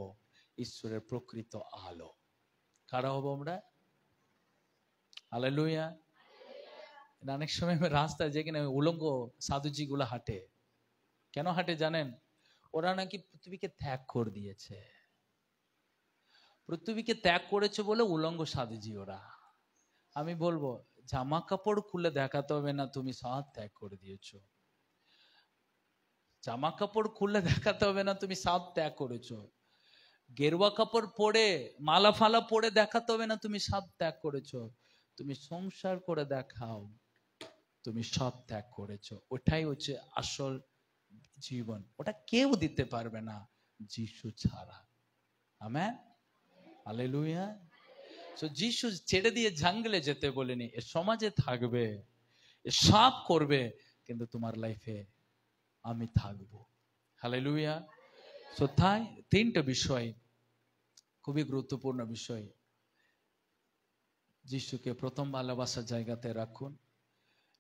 ঈশ্বরের প্রকৃত আলো। কারা হব আমরা? হালেলুয়া। অনেক সময় রাস্তায় যেখানে উলঙ্গ সাধুজি গুলো হাঁটে, কেন হাঁটে জানেন? ওরা নাকি পৃথিবীকে ত্যাগ করে দিয়েছে, পৃথিবীকে ত্যাগ করেছে বলে উলঙ্গ সাধুজি ওরা। আমি বলবো, জামা কাপড় খুলে দেখাতে হবে না তুমি সব ত্যাগ করে দিয়েছো। জামা কাপড় খুলে দেখাতে হবে না তুমি সব ত্যাগ করেছো। গেরুয়া কাপড় পরে, মালা ফালা পরে দেখাতে হবে না তুমি সব ত্যাগ করেছো। তুমি সংসার করে দেখাও তুমি সব ত্যাগ করেছো। ওটাই হচ্ছে আসল জীবন। ওটা কেউ দিতে পারবে না যিশু ছাড়া। Amen, hallelujah. সো যিশু ছেড়ে দিয়ে জঙ্গলে যেতে বলেনি, এ সমাজে থাকবে, এ সব করবে, কিন্তু তোমার লাইফে আমি থাকবো। হালেলুয়া। সো তাই 3টা বিষয় খুবই গুরুত্বপূর্ণ বিষয়। যিশুকে প্রথম ভালোবাসার জায়গাতে রাখুন,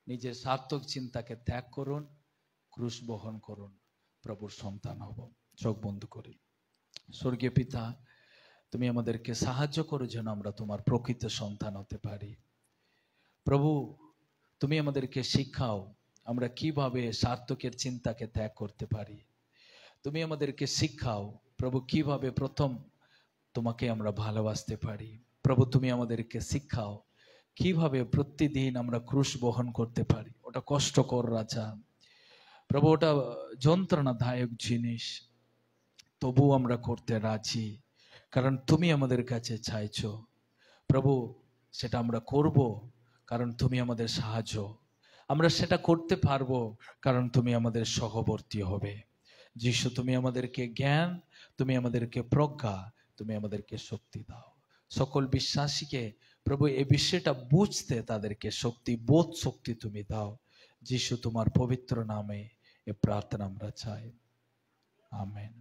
নিজের সার্থক চিন্তাকে ত্যাগ করুন, ক্রুশ বহন করুন, প্রভুর সন্তান হব। চোখ বন্ধ করি। স্বর্গীয় পিতা, তুমি আমাদেরকে সাহায্য করো যেন আমরা তোমার প্রকৃত সন্তান হতে পারি। প্রভু, তুমি আমাদেরকে শিখাও আমরা কিভাবে সার্থকের চিন্তাকে ত্যাগ করতে পারি। তুমি আমাদেরকে শিখাও প্রভু কিভাবে প্রথম তোমাকে আমরা ভালোবাসতে পারি। প্রভু, তুমি আমাদেরকে শিখাও কিভাবে প্রতিদিন আমরা ক্রুশ বহন করতে পারি। ওটা কষ্টকর রাজা প্রভু, ওটা যন্ত্রণাদায়ক জিনিস, তবু আমরা করতে রাজি, কারণ তুমি আমাদের কাছে চাইছো। প্রভু, সেটা আমরা করব কারণ তুমি আমাদের সাহায্য, আমরা সেটা করতে পারবো কারণ তুমি আমাদের সহবর্তী হবে। যিশু, তুমি আমাদেরকে জ্ঞান, তুমি আমাদেরকে প্রজ্ঞা, তুমি আমাদেরকে শক্তি দাও। সকল বিশ্বাসীকে প্রভু এই বিষয়টা বুঝতে তাদেরকে শক্তি, বোধ শক্তি তুমি দাও। যিশু, তোমার পবিত্র নামে এ প্রার্থনা আমরা চাই। আমেন।